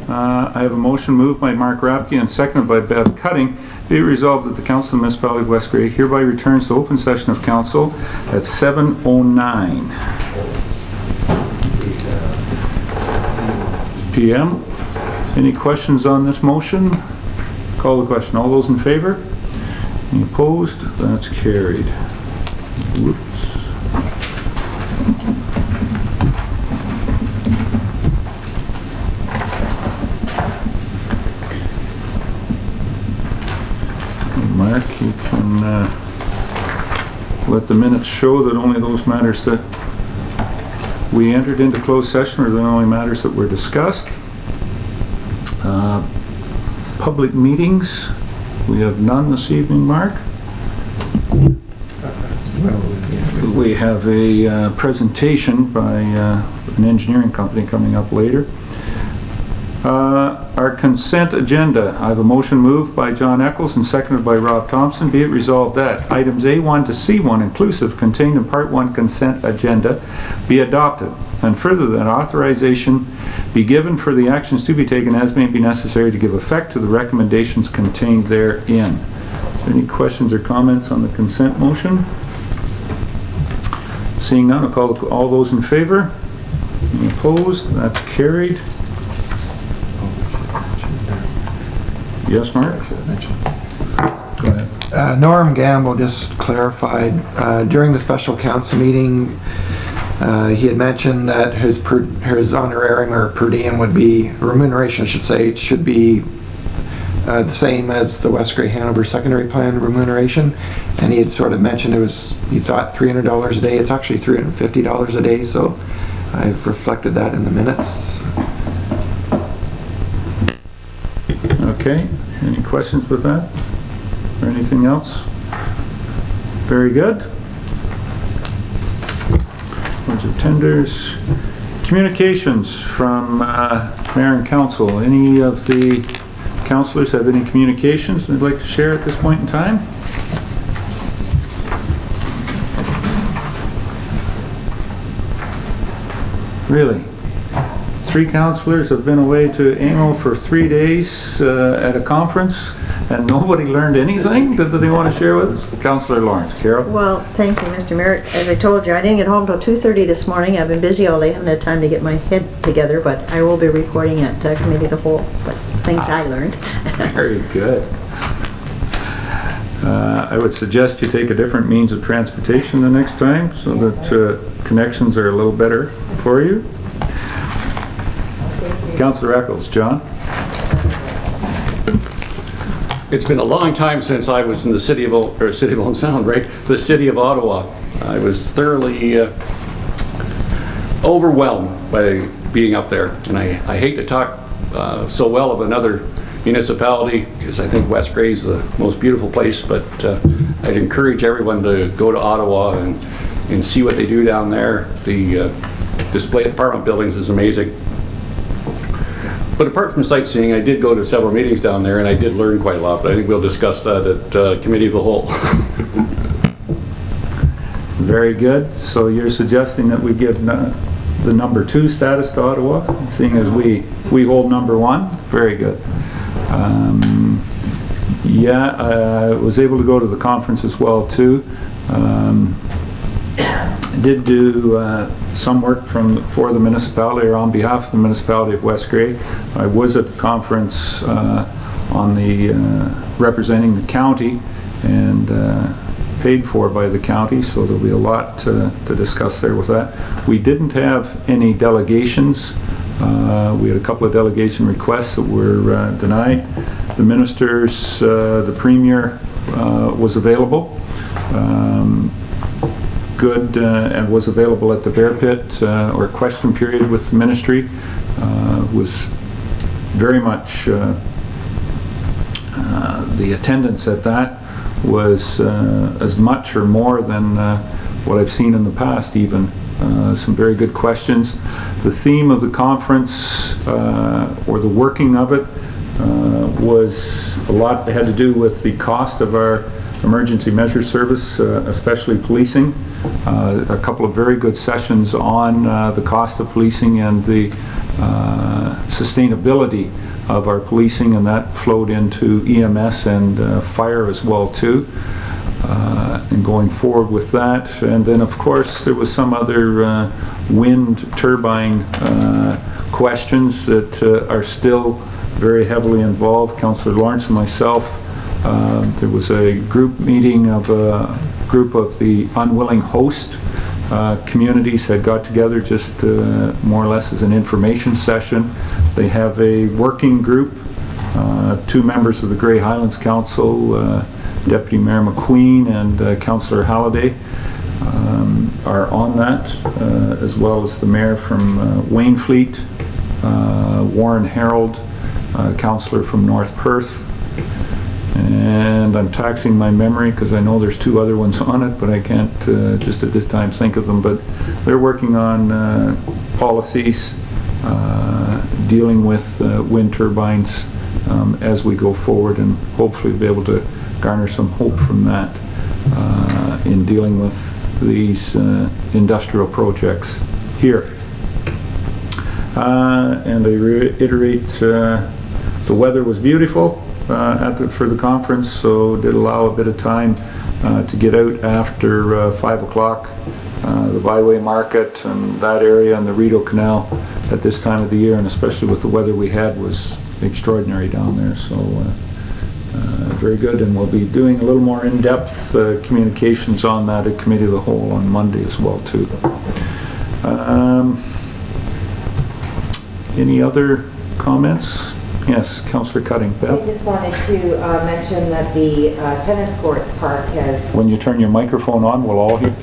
I have a motion moved by Mark Rapke and seconded by Bev Cutting. Be it resolved that the Council of the Municipality of West Grey hereby returns to open session of Council at 7:09 p.m. Any questions on this motion? Call the question. All those in favor? Any opposed? That's carried. Whoops. Mark, you can let the minutes show that only those matters that we entered into closed session are the only matters that were discussed. Public meetings, we have none this evening, Mark. We have a presentation by an engineering company coming up later. Our consent agenda. I have a motion moved by John Eccles and seconded by Rob Thompson. Be it resolved that items A1 to C1 inclusive contained in Part 1 consent agenda be adopted, and further that authorization be given for the actions to be taken as may be necessary to give effect to the recommendations contained therein. Is there any questions or comments on the consent motion? Seeing none, I'll call all those in favor. Any opposed? That's carried. Yes, Mark? Go ahead. Norm Gamble just clarified during the special council meeting, he had mentioned that his honorarium or per diem would be, remuneration I should say, it should be the same as the West Grey Hanover secondary plan remuneration, and he had sort of mentioned it was, he thought $300 a day. It's actually $350 a day, so I've reflected that in the minutes. Okay, any questions with that? Or anything else? Very good. Bunch of tenders. Communications from Mayor and Council. Any of the councillors have any communications they'd like to share at this point in time? Really? 3 councillors have been away to AMO for 3 days at a conference, and nobody learned anything that they want to share with us? Councillor Lawrence. Carol? Well, thank you, Mr. Mayor. As I told you, I didn't get home till 2:30 this morning. I've been busy all day, haven't had time to get my head together, but I will be reporting at Committee of the Whole, but things I learned. Very good. I would suggest you take a different means of transportation the next time so that connections are a little better for you. Councillor Eccles. John? It's been a long time since I was in the city of Owen Sound, right? The city of Ottawa. I was thoroughly overwhelmed by being up there, and I hate to talk so well of another municipality because I think West Grey is the most beautiful place, but I'd encourage everyone to go to Ottawa and see what they do down there. The display at the Parliament buildings is amazing. But apart from sightseeing, I did go to several meetings down there, and I did learn quite a lot, but I think we'll discuss that at Committee of the Whole. Very good. So you're suggesting that we give the number 2 status to Ottawa, seeing as we hold number 1? Very good. Yeah, I was able to go to the conference as well, too. I did do some work for the municipality or on behalf of the municipality of West Grey. I was at the conference on the representing the county and paid for by the county, so there'll be a lot to discuss there with that. We didn't have any delegations. We had a couple of delegation requests that were denied. The ministers, the premier was available. Good and was available at the Bear Pit or question period with the ministry. Was very much the attendance at that was as much or more than what I've seen in the past even. Some very good questions. The theme of the conference or the working of it was a lot that had to do with the cost of our emergency measure service, especially policing. A couple of very good sessions on the cost of policing and the sustainability of our policing, and that flowed into EMS and fire as well too. And going forward with that, and then of course there was some other wind turbine questions that are still very heavily involved. Councillor Lawrence and myself, there was a group meeting of a group of the unwilling host communities had got together just more or less as an information session. They have a working group, 2 members of the Grey Highlands Council, Deputy Mayor McQueen and Councillor Halliday are on that, as well as the Mayor from Wainfleet, Warren Harold, Councillor from North Perth, and I'm taxing my memory because I know there's 2 other ones on it, but I can't just at this time think of them. But they're working on policies dealing with wind turbines as we go forward, and hopefully be able to garner some hope from that in dealing with these industrial projects here. And I reiterate, the weather was beautiful for the conference, so did allow a bit of time to get out after 5 o'clock. The byway market and that area and the Rideau Canal at this time of the year, and especially with the weather we had, was extraordinary down there. So very good, and we'll be doing a little more in-depth communications on that at Committee of the Whole on Monday as well too. Any other comments? Yes, Councillor Cutting. Beth? I just wanted to mention that the tennis court park has... When you turn your microphone on, we'll all hear.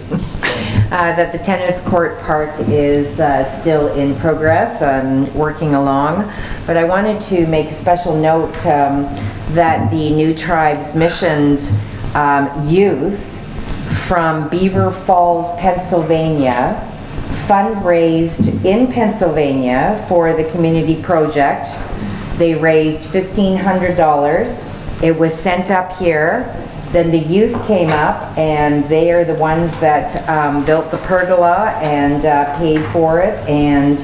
that the tennis court park is still in progress and working along. But I wanted to make a special note that the New Tribes Missions youth from Beaver Falls, Pennsylvania, fundraised in Pennsylvania for the community project. They raised $1,500. It was sent up here. Then the youth came up, and they are the ones that built the pergola and paid for it, and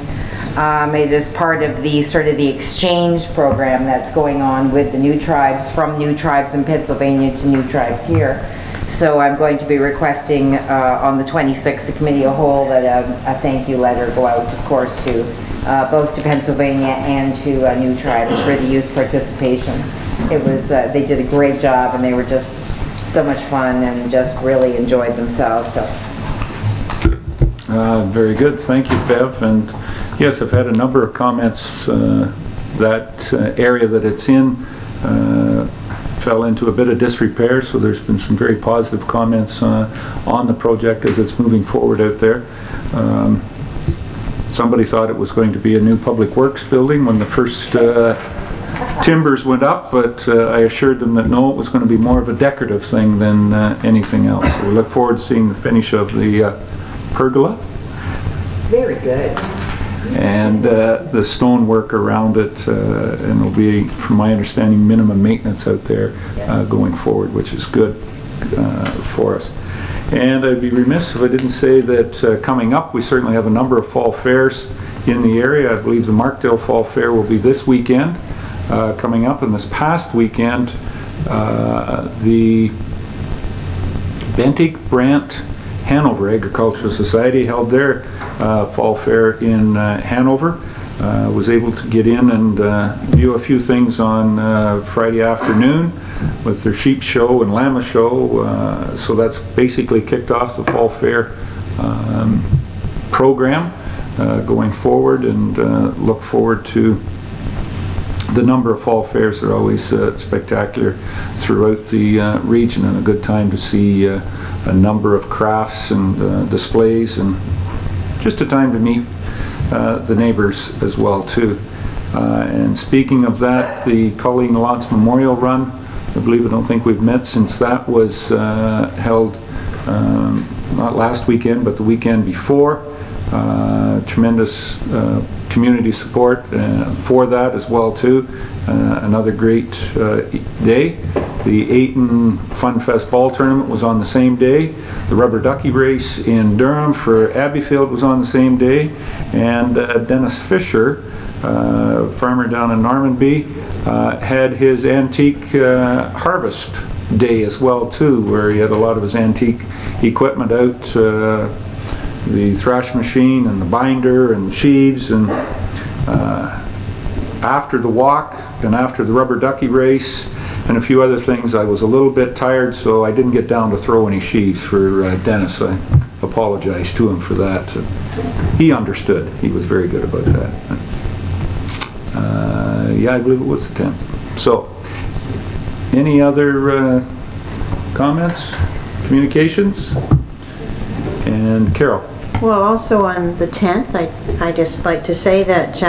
it is part of the sort of the exchange program that's going on with the New Tribes, from New Tribes in Pennsylvania to New Tribes here. So I'm going to be requesting on the 26th, the Committee of Whole, that a thank you letter go out, of course, to both to Pennsylvania and to New Tribes for the youth participation. It was, they did a great job, and they were just so much fun and just really enjoyed themselves. So. Very good, thank you, Bev. And yes, I've had a number of comments. That area that it's in fell into a bit of disrepair, so there's been some very positive comments on the project as it's moving forward out there. Somebody thought it was going to be a new public works building when the first timbers went up, but I assured them that no, it was going to be more of a decorative thing than anything else. So we look forward to seeing the finish of the pergola. Very good. And the stonework around it, and it'll be, from my understanding, minimum maintenance out there going forward, which is good for us. And I'd be remiss if I didn't say that coming up, we certainly have a number of fall fairs in the area. I believe the Markdale Fall Fair will be this weekend coming up, and this past weekend the Bentig Brant Hanover Agricultural Society held their fall fair in Hanover. Was able to get in and view a few things on Friday afternoon with their sheep show and llama show. So that's basically kicked off the fall fair program going forward, and look forward to the number of fall fairs. Are always spectacular throughout the region, and a good time to see a number of crafts and displays, and just a time to meet the neighbors as well too. And speaking of that, the Colleen Lotz Memorial Run, I don't think we've met since that was held not last weekend but the weekend before. Tremendous community support for that as well too. Another great day. The Ayton Fun Fest Ball Tournament was on the same day. The Rubber Ducky Race in Durham for Abbeyfield was on the same day. And Dennis Fisher, farmer down in Normanby, had his antique harvest day as well too, where he had a lot of his antique equipment out, the thrash machine and the binder and sheaves. And after the walk and after the Rubber Ducky Race and a few other things, I was a little bit tired, so I didn't get down to throw any sheaves for Dennis. I apologize to him for that. He understood. He was very good about that. Yeah, I believe it was the 10th. So, any other comments, communications? And Carol. Well, also on the 10th, I'd just like to say that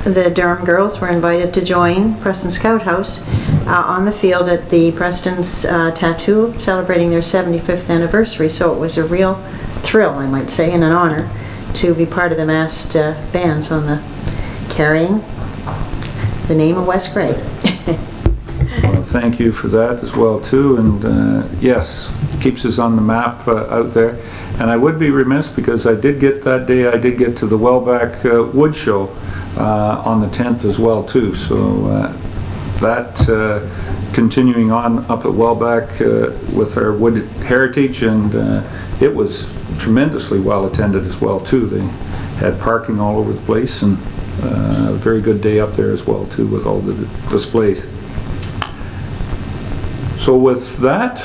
the Durham girls were invited to join Preston Scout House on the field at the Preston's Tattoo, celebrating their 75th anniversary. So it was a real thrill, I might say, and an honor to be part of the massed bands on the carrying the name of West Grey. Well, thank you for that as well too, and yes, keeps us on the map out there. And I would be remiss, because I did get that day, I did get to the Wellback Wood Show on the 10th as well too. So that continuing on up at Wellback with our wood heritage, and it was tremendously well attended as well too. They had parking all over the place, and a very good day up there as well too, with all the displays. So with that,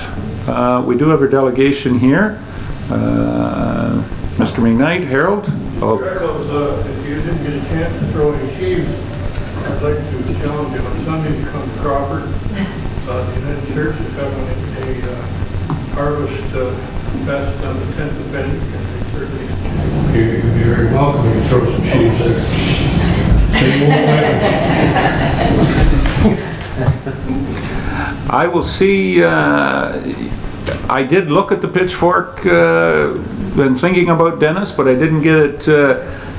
we do have our delegation here. Mr. McKnight, Harold. Mr. Eccles, if you didn't get a chance to throw any sheaves, I'd like to challenge you on Sunday to come to Crawford. The United Church is having a harvest fest on the 10th of February, and they certainly you'd be very welcome to throw some sheaves there. Same old I will see. I did look at the pitchfork when thinking about Dennis, but I didn't get it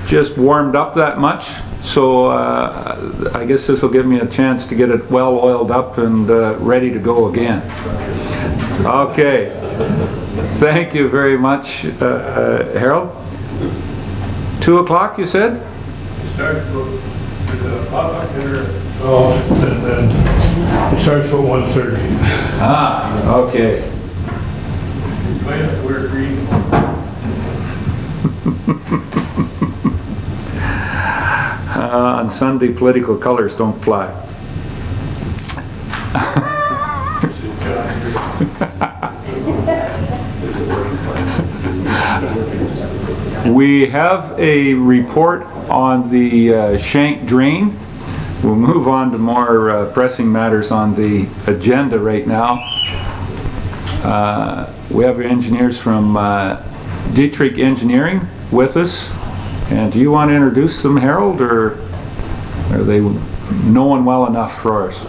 just warmed up that much. So I guess this will give me a chance to get it well oiled up and ready to go again. Okay. Thank you very much, Harold. 2 o'clock, you said? starts with a potluck dinner. Oh, and then it starts at 1:30. Ah, okay. You might have to wear green. On Sunday, political colors don't fly. We have a report on the Schenk drain. We'll move on to more pressing matters on the agenda right now. We have our engineers from Dietrich Engineering with us. And do you want to introduce them, Harold, or are they known well enough for us?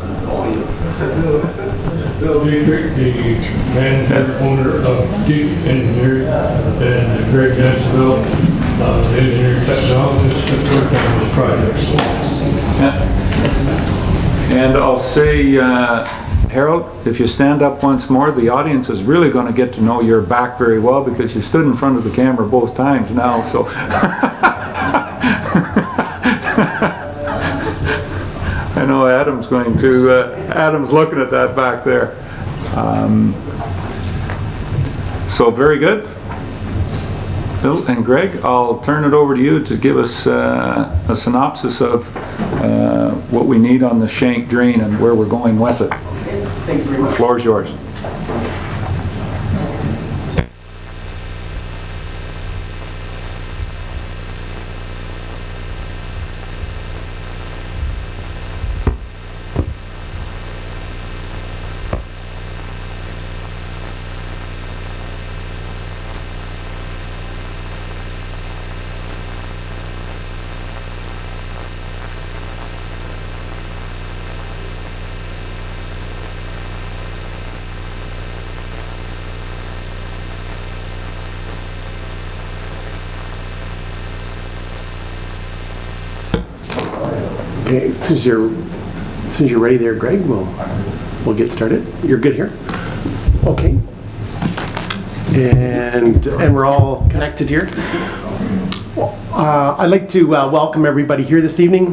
Bill Dietrich, the manager, owner of Dietrich Engineering, and Greg Dansville, the engineering technologist that worked on this project. And I'll say, Harold, if you stand up once more, the audience is really going to get to know your back very well, because you stood in front of the camera both times now, so. I know Adam's going to, Adam's looking at that back there. So very good. Phil and Greg, I'll turn it over to you to give us a synopsis of what we need on the Schenk drain and where we're going with it. Thanks very much. The floor is yours. Okay, as soon as you're ready there, Greg, we'll get started. You're good here? Okay. And we're all connected here. I'd like to welcome everybody here this evening.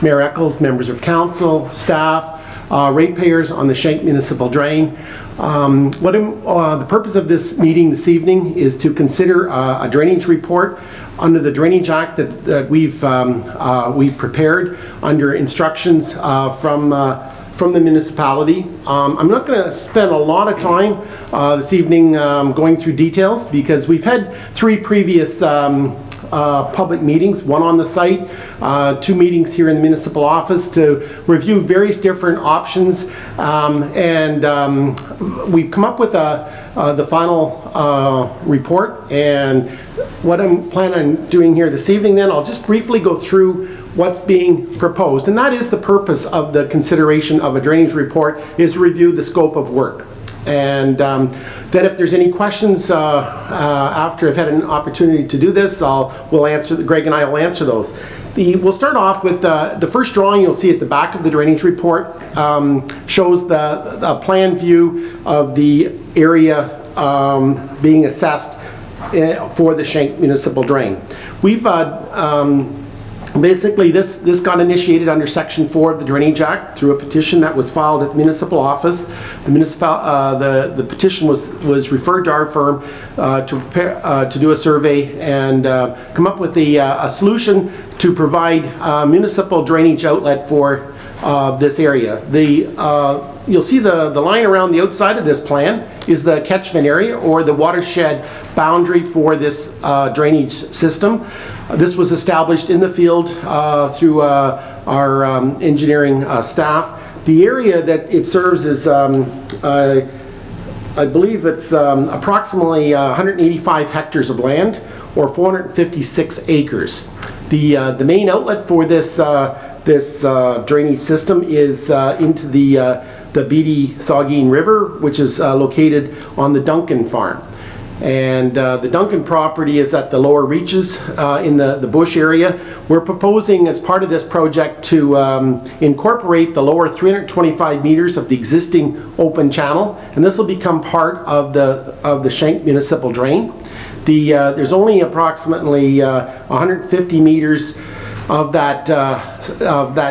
Mayor Eccles, members of council, staff, ratepayers on the Schenk Municipal Drain. The purpose of this meeting this evening is to consider a drainage report under the Drainage Act that we've prepared under instructions from the municipality. I'm not going to spend a lot of time this evening going through details because we've had 3 previous public meetings, one on the site, 2 meetings here in the municipal office to review various different options, and we've come up with the final report. And what I'm planning on doing here this evening, then I'll just briefly go through what's being proposed, and that is the purpose of the consideration of a drainage report, is to review the scope of work. And then if there's any questions after I've had an opportunity to do this, Greg and I will answer those. We'll start off with the first drawing you'll see at the back of the drainage report. Shows the plan view of the area being assessed for the Schenk Municipal Drain. We've basically, this got initiated under Section 4 of the Drainage Act through a petition that was filed at the municipal office. The petition was referred to our firm to do a survey and come up with a solution to provide municipal drainage outlet for this area. You'll see the line around the outside of this plan is the catchment area or the watershed boundary for this drainage system. This was established in the field through our engineering staff. The area that it serves is, I believe it's approximately 185 hectares of land, or 456 acres. The main outlet for this drainage system is into the Beatty Saugeen River, which is located on the Duncan farm. And the Duncan property is at the lower reaches in the bush area. We're proposing as part of this project to incorporate the lower 325 meters of the existing open channel, and this will become part of the Schenk Municipal Drain. There's only approximately 150 meters of that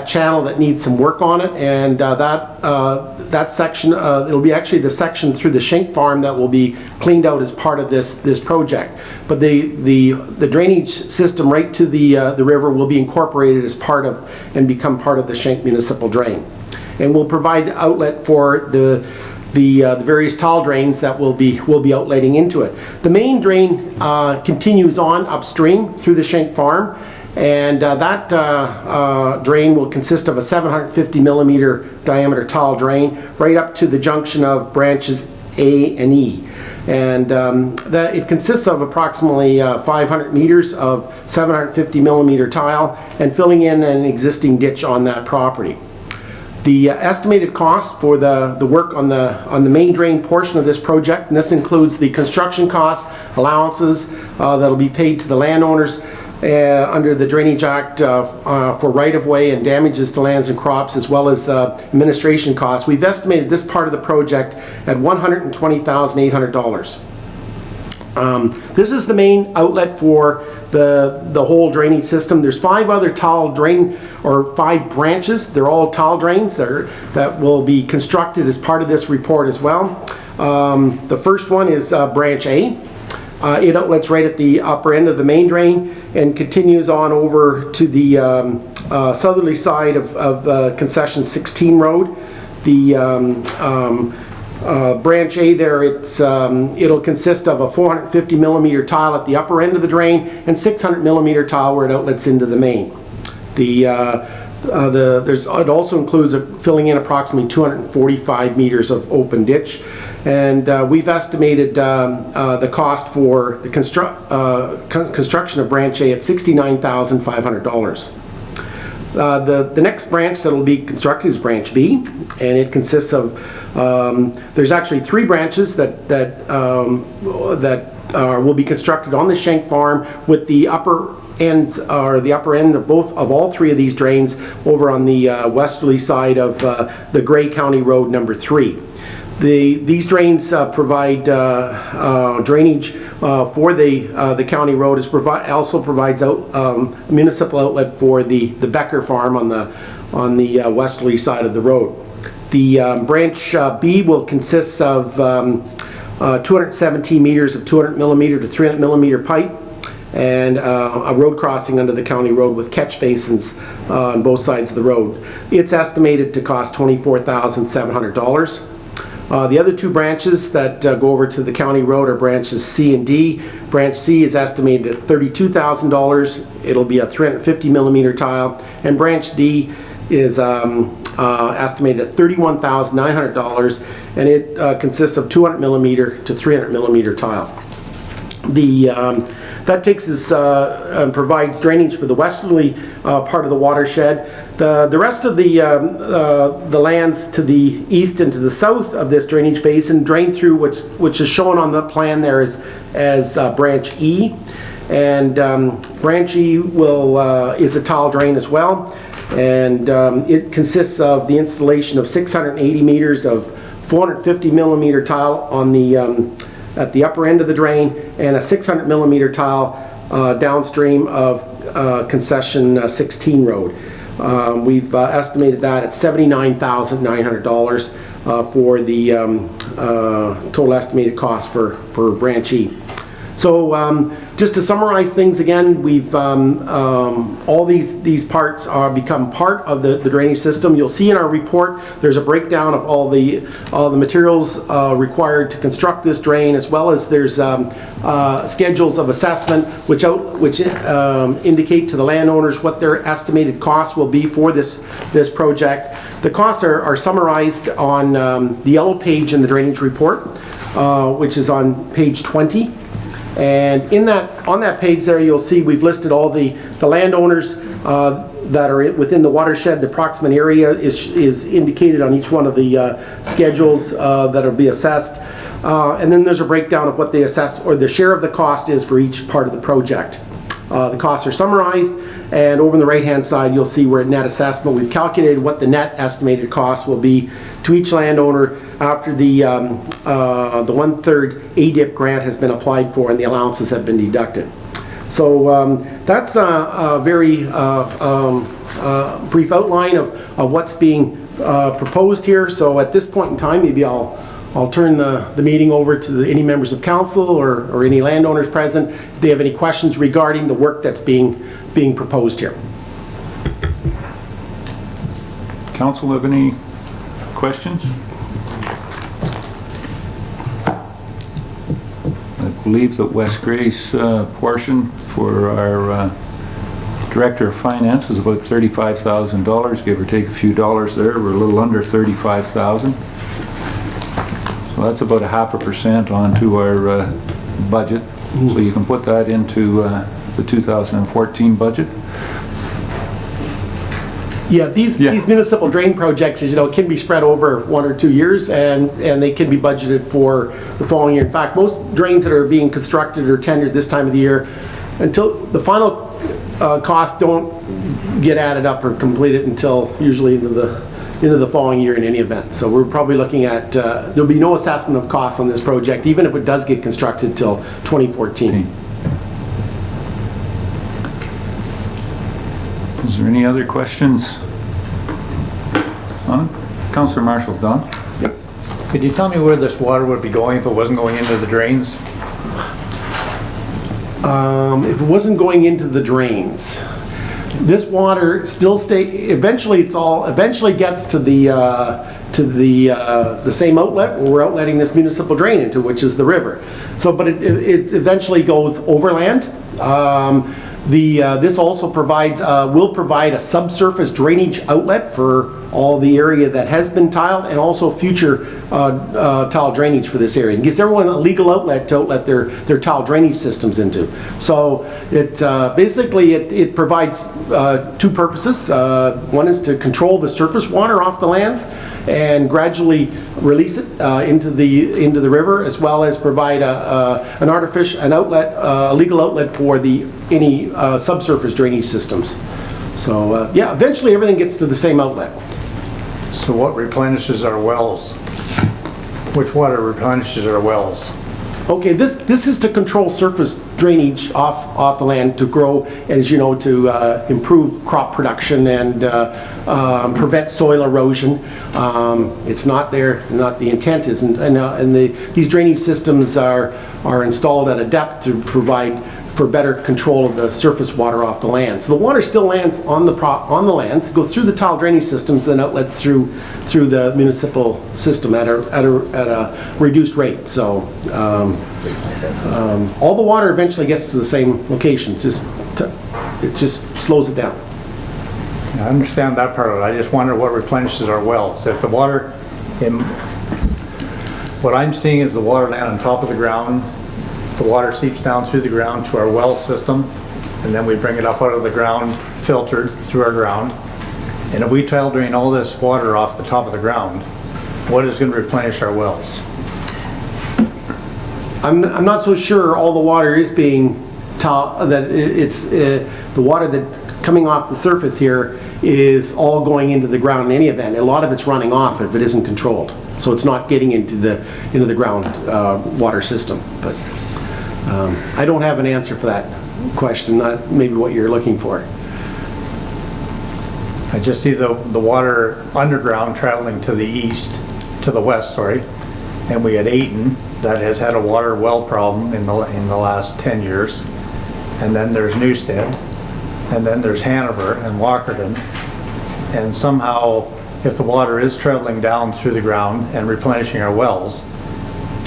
channel that needs some work on it, and that section, it'll be actually the section through the Schenk farm that will be cleaned out as part of this project. But the drainage system right to the river will be incorporated as part of and become part of the Schenk Municipal Drain, and will provide outlet for the various tile drains that will be outletting into it. The main drain continues on upstream through the Schenk farm. And that drain will consist of a 750 millimeter diameter tile drain right up to the junction of branches A and E. And it consists of approximately 500 meters of 750 millimeter tile and filling in an existing ditch on that property. The estimated cost for the work on the main drain portion of this project, and this includes the construction costs, allowances that'll be paid to the landowners under the Drainage Act for right-of-way and damages to lands and crops, as well as administration costs. We've estimated this part of the project at $120,800. This is the main outlet for the whole drainage system. There's 5 other tile drain, or 5 branches. They're all tile drains that will be constructed as part of this report as well. The first one is branch A. It outlets right at the upper end of the main drain and continues on over to the southerly side of Concession 16 Road. The branch A there, it'll consist of a 450 millimeter tile at the upper end of the drain and 600 millimeter tile where it outlets into the main. It also includes filling in approximately 245 meters of open ditch. And we've estimated the cost for the construction of branch A at $69,500. The next branch that will be constructed is branch B, and it consists of there's actually 3 branches that will be constructed on the Schenk farm, with the upper end, or the upper end of all three of these drains over on the westerly side of the Grey County Road number 3. These drains provide drainage for the county road. Also provides municipal outlet for the Becker farm on the westerly side of the road. The branch B will consist of 217 meters of 200 millimeter to 300 millimeter pipe, and a road crossing under the county road with catch basins on both sides of the road. It's estimated to cost $24,700. The other two branches that go over to the county road are branches C and D. Branch C is estimated at $32,000. It'll be a 350 millimeter tile, and branch D is estimated at $31,900, and it consists of 200 millimeter to 300 millimeter tile. That takes us and provides drainage for the westerly part of the watershed. The rest of the lands to the east and to the south of this drainage basin drain through which is shown on the plan there as branch E, and branch E is a tile drain as well, and it consists of the installation of 680 meters of 450 millimeter tile on the at the upper end of the drain, and a 600 millimeter tile downstream of concession 16 road. We've estimated that at $79,900 for the total estimated cost for branch E. So just to summarize things again, we've all these parts are become part of the drainage system. You'll see in our report there's a breakdown of all the materials required to construct this drain, as well as there's schedules of assessment which indicate to the landowners what their estimated costs will be for this project. The costs are summarized on the yellow page in the drainage report, which is on page 20. And on that page there, you'll see we've listed all the landowners that are within the watershed. The approximate area is indicated on each one of the schedules that will be assessed. And then there's a breakdown of what they assess, or the share of the cost is for each part of the project. The costs are summarized, and over on the right hand side you'll see we're at net assessment. We've calculated what the net estimated cost will be to each landowner after the 1/3 ADIP grant has been applied for and the allowances have been deducted. So that's a very brief outline of what's being proposed here. So at this point in time, maybe I'll turn the meeting over to any members of council or any landowners present if they have any questions regarding the work that's being proposed here. Council have any questions? I believe that West Gray's portion for our Director of Finance is about $35,000, give or take a few dollars there. We're a little under $35,000. So that's about 0.5% onto our budget. So you can put that into the 2014 budget. Yeah, these municipal drain projects, can be spread over 1 or 2 years, and they can be budgeted for the following year. In fact, most drains that are being constructed or tendered this time of the year, until the final costs don't get added up or completed until usually into the following year in any event. So we're probably looking at there'll be no assessment of costs on this project, even if it does get constructed till 2014. Is there any other questions on it? Councillor Marshall, Don? Yep. Could you tell me where this water would be going if it wasn't going into the drains? If it wasn't going into the drains, this water still eventually gets to the same outlet where we're outletting this municipal drain into, which is the river. So, but it eventually goes overland. This also will provide a subsurface drainage outlet for all the area that has been tiled, and also future tile drainage for this area. It gives everyone a legal outlet to outlet their tile drainage systems into. So it basically it provides two purposes. One is to control the surface water off the lands, and gradually release it into the river, as well as provide an outlet, a legal outlet for any subsurface drainage systems. So yeah, eventually everything gets to the same outlet. So what replenishes our wells? Which water replenishes our wells? Okay, this is to control surface drainage off the land to grow, as you know, to improve crop production and prevent soil erosion. It's not there, not the intent isn't, and these drainage systems are installed at a depth to provide for better control of the surface water off the land. So the water still lands on the lands, it goes through the tile drainage systems, and outlets through the municipal system at a reduced rate. So all the water eventually gets to the same location. It just slows it down. I understand that part of it. I just wonder what replenishes our wells. If the water, what I'm seeing is the water land on top of the ground. The water seeps down through the ground to our well system, and then we bring it up out of the ground, filtered through our ground. And if we tile drain all this water off the top of the ground, what is going to replenish our wells? I'm not so sure all the water is being it's the water that's coming off the surface here is all going into the ground in any event. A lot of it's running off if it isn't controlled, so it's not getting into the ground water system. But I don't have an answer for that question, not maybe what you're looking for. I just see the water underground traveling to the west, and we had Ayton that has had a water well problem in the last 10 years, and then there's Newstead, and then there's Hanover and Walkerton, and somehow if the water is traveling down through the ground and replenishing our wells,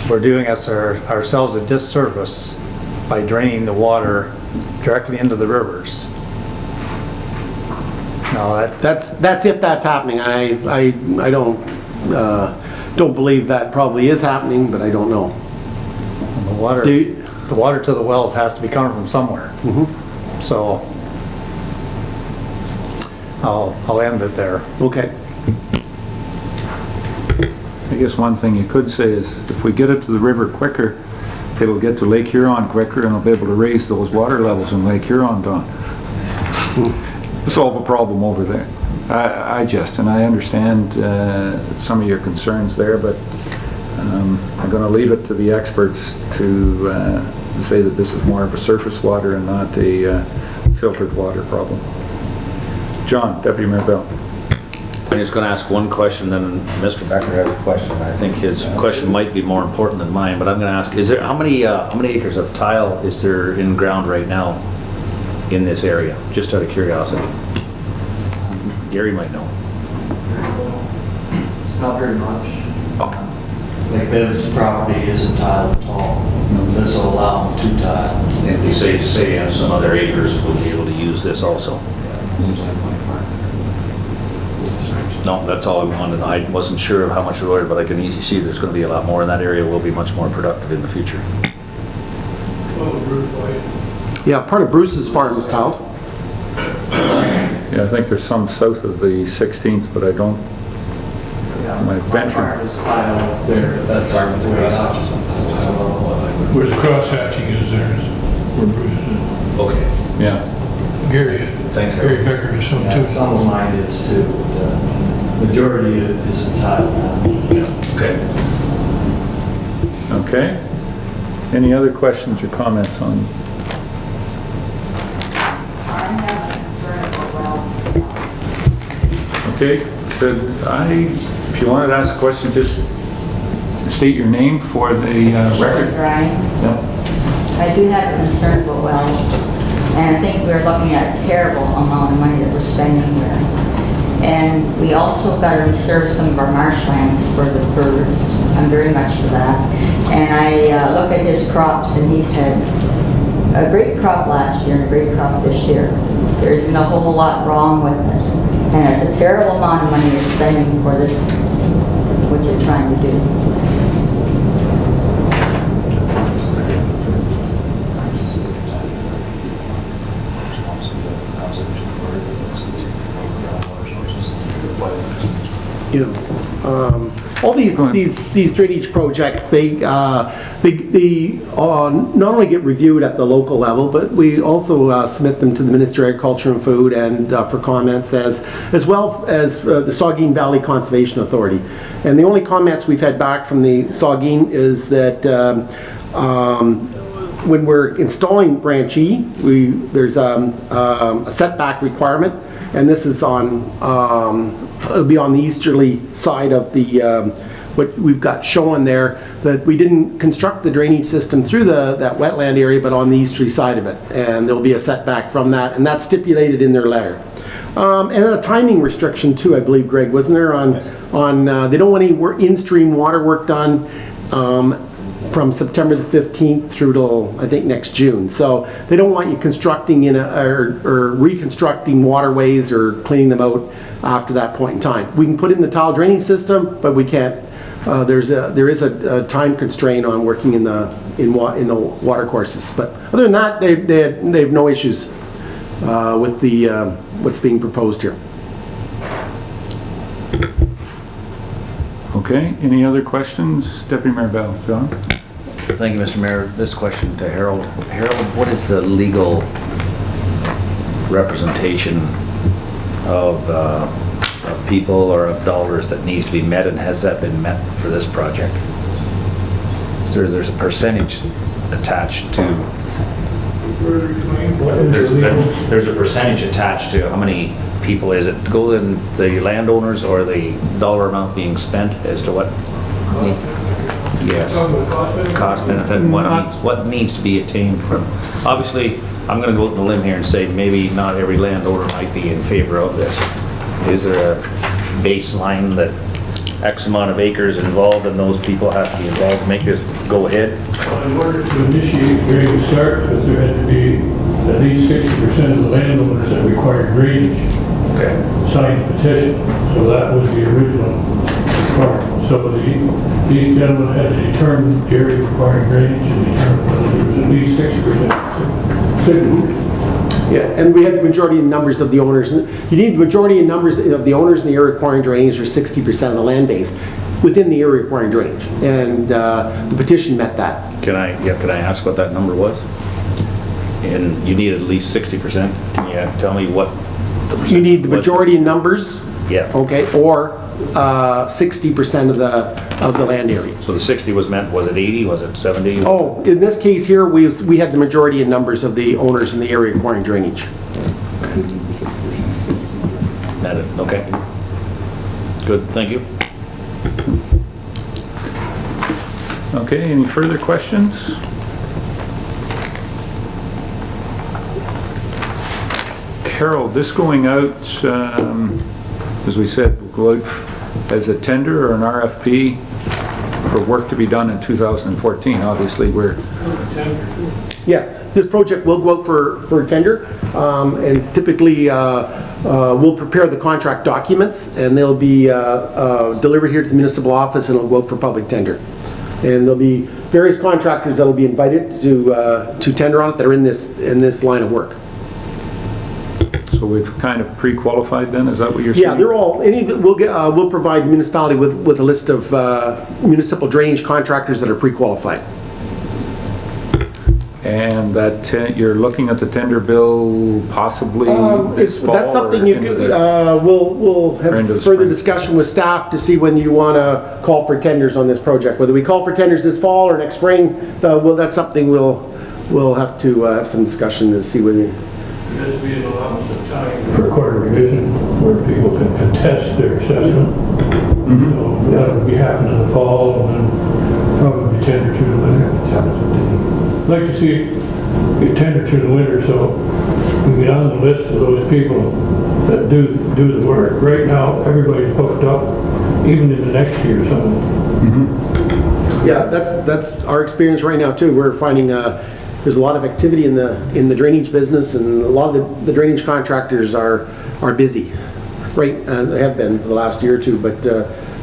we're doing ourselves a disservice by draining the water directly into the rivers. No, that's if that's happening. I don't believe that probably is happening, but I don't know. The water to the wells has to be coming from somewhere. Mm-hmm. So I'll end it there. Okay. I guess one thing you could say is if we get it to the river quicker, it'll get to Lake Huron quicker, and it'll be able to raise those water levels in Lake Huron, Don. Solve a problem over there. I understand some of your concerns there, but I'm going to leave it to the experts to say that this is more of a surface water and not a filtered water problem. John, Deputy Mayor Bell. I'm just going to ask one question, then Mr. Becker has a question. I think his question might be more important than mine, but I'm going to ask: is there how many acres of tile is there in ground right now in this area? Just out of curiosity. Gary might know. Not very much. Oh. Like this property isn't tiled at all. This will allow them to tile. It'd be safe to say some other acres will be able to use this also. No, that's all I wanted. I wasn't sure of how much we ordered, but I can easily see there's going to be a lot more, and that area will be much more productive in the future. Yeah, part of Bruce's farm is tiled. Yeah, I think there's some south of the 16th, but I don't. My venture. Part is tiled there. That's the way it's out. Where the cross-hatching is there is where Bruce is. Okay. Yeah. Gary. Thanks, Gary Becker is some Yeah, too. some of mine is too. The majority isn't tiled now. Okay. Okay. Any other questions or comments on? Okay. Good. If you wanted to ask a question, just state your name for the record. Brian, Yeah. I do have a concern about wells, and I think we're looking at a terrible amount of money that we're spending here. And we also got to reserve some of our marshlands for the birds. I'm very much for that. And I look at his crops, and he's had a great crop last year and a great crop this year. There isn't a whole lot wrong with it. And it's a terrible amount of money you're spending for this, what you're trying to do. you know, all these drainage projects, they not only get reviewed at the local level, but we also submit them to the Ministry of Agriculture and Food and for comments, as well as the Saugeen Valley Conservation Authority. And the only comments we've had back from the Saugeen is that when we're installing Branch E, there's a setback requirement, and this is on it'll be on the easterly side of the what we've got showing there, that we didn't construct the drainage system through that wetland area, but on the easterly side of it, and there'll be a setback from that, and that's stipulated in their letter. And then a timing restriction too, I believe, Greg, wasn't there, on they don't want any in-stream water work done from September the 15th through till, I think, next June. So they don't want you constructing or reconstructing waterways or cleaning them out after that point in time. We can put in the tile draining system, but we can't. There is a time constraint on working in the water courses. But other than that, they have no issues with the what's being proposed here. Okay, any other questions? Deputy Mayor Bell, John? Thank you, Mr. Mayor. This question to Harold. Harold, what is the legal representation of people or of dollars that needs to be met, and has that been met for this project? So there's a percentage attached to. There's a percentage attached to how many people is it? Go in the landowners or the dollar amount being spent as to what? Yes. Cost benefit and what needs to be attained from. Obviously, I'm going to go out on a limb here and say maybe not every landowner might be in favor of this. Is there a baseline that X amount of acres involved and those people have to be involved to make this go ahead? In order to initiate grading start, there had to be at least 60% of the landowners that required drainage signed the petition. So that was the original requirement. So these gentlemen had to determine the area requiring drainage and determine whether there was at least 60% signature. Yeah, and we had the majority in numbers of the owners. You need the majority in numbers of the owners in the area requiring drainage, or 60% of the land base within the area requiring drainage. And the petition met that. Can I ask what that number was? And you need at least 60%. Can you tell me what the percentage? You need the majority in numbers. Yeah. Okay, or 60% of the land area. So the 60 was meant, was it 80, was it 70? Oh, in this case here, we had the majority in numbers of the owners in the area requiring drainage. Okay. Good, thank you. Okay, any further questions? Harold, this going out, as we said, will go out as a tender or an RFP for work to be done in 2014. Obviously, we're... Yes, this project will go out for tender, and typically we'll prepare the contract documents, and they'll be delivered here to the municipal office, and it'll go out for public tender. And there'll be various contractors that'll be invited to tender on it that are in this line of work. So we've kind of pre-qualified then, is that what you're saying? Yeah, they're all, we'll provide the municipality with a list of municipal drainage contractors that are pre-qualified. And that you're looking at the tender bill possibly this fall? That's something you could, we'll have further discussion with staff to see when you want to call for tenders on this project. Whether we call for tenders this fall or next spring, that's something we'll have to have some discussion to see when. There has to be an allowance of time for quarter revision where people can contest their assessment. So that would be happening in the fall and then probably tender through the winter. I'd like to see it get tender through the winter so we get on the list of those people that do the work. Right now, everybody's booked up, even in the next year or something. Yeah, that's our experience right now too. We're finding there's a lot of activity in the drainage business, and a lot of the drainage contractors are busy, right? They have been for the last year or two. But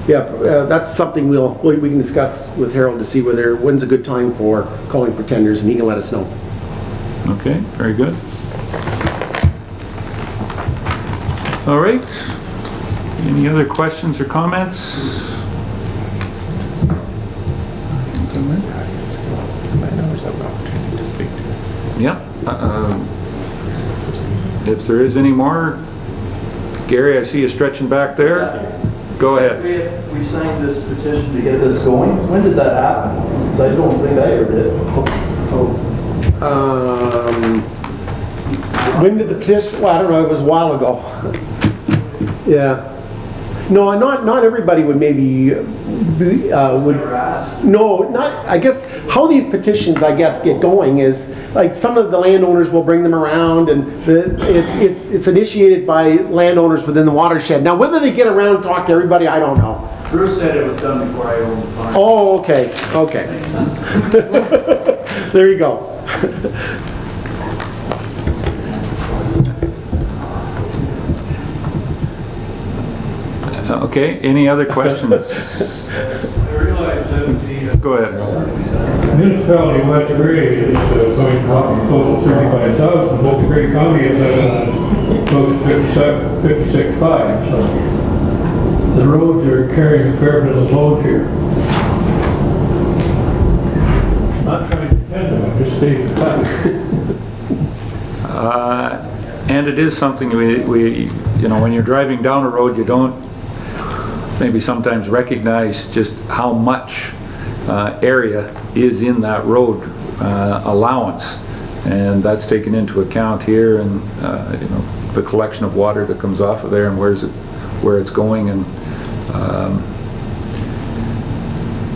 that's something we can discuss with Harold to see when's a good time for calling for tenders, and he can let us know. Okay, very good. All right. Any other questions or comments? Landowners have an opportunity to speak to. Yep. If there is any more, Gary, I see you stretching back there. Go ahead. We signed this petition to get this going. When did that happen? Because I don't think I ever did. When did the petition, well, I don't know, it was a while ago. Yeah. No, not everybody would maybe, no, not, I guess, how these petitions, I guess, get going is, like, some of the landowners will bring them around, and it's initiated by landowners within the watershed. Now, whether they get around and talk to everybody, I don't know. Bruce said it was done before I owned the farm. Oh, okay, okay. There you go. Okay, any other questions? I realize that the Go ahead. municipality of West Gray is going to cost close to 35,000, but the Gray County is close to 56.5, so the roads are carrying a fair bit of load here. I'm not trying to defend them, I'm just stating the fact. And it is something we, you know, when you're driving down a road, you don't maybe sometimes recognize just how much area is in that road allowance, and that's taken into account here, and you know, the collection of water that comes off of there and where it's going, and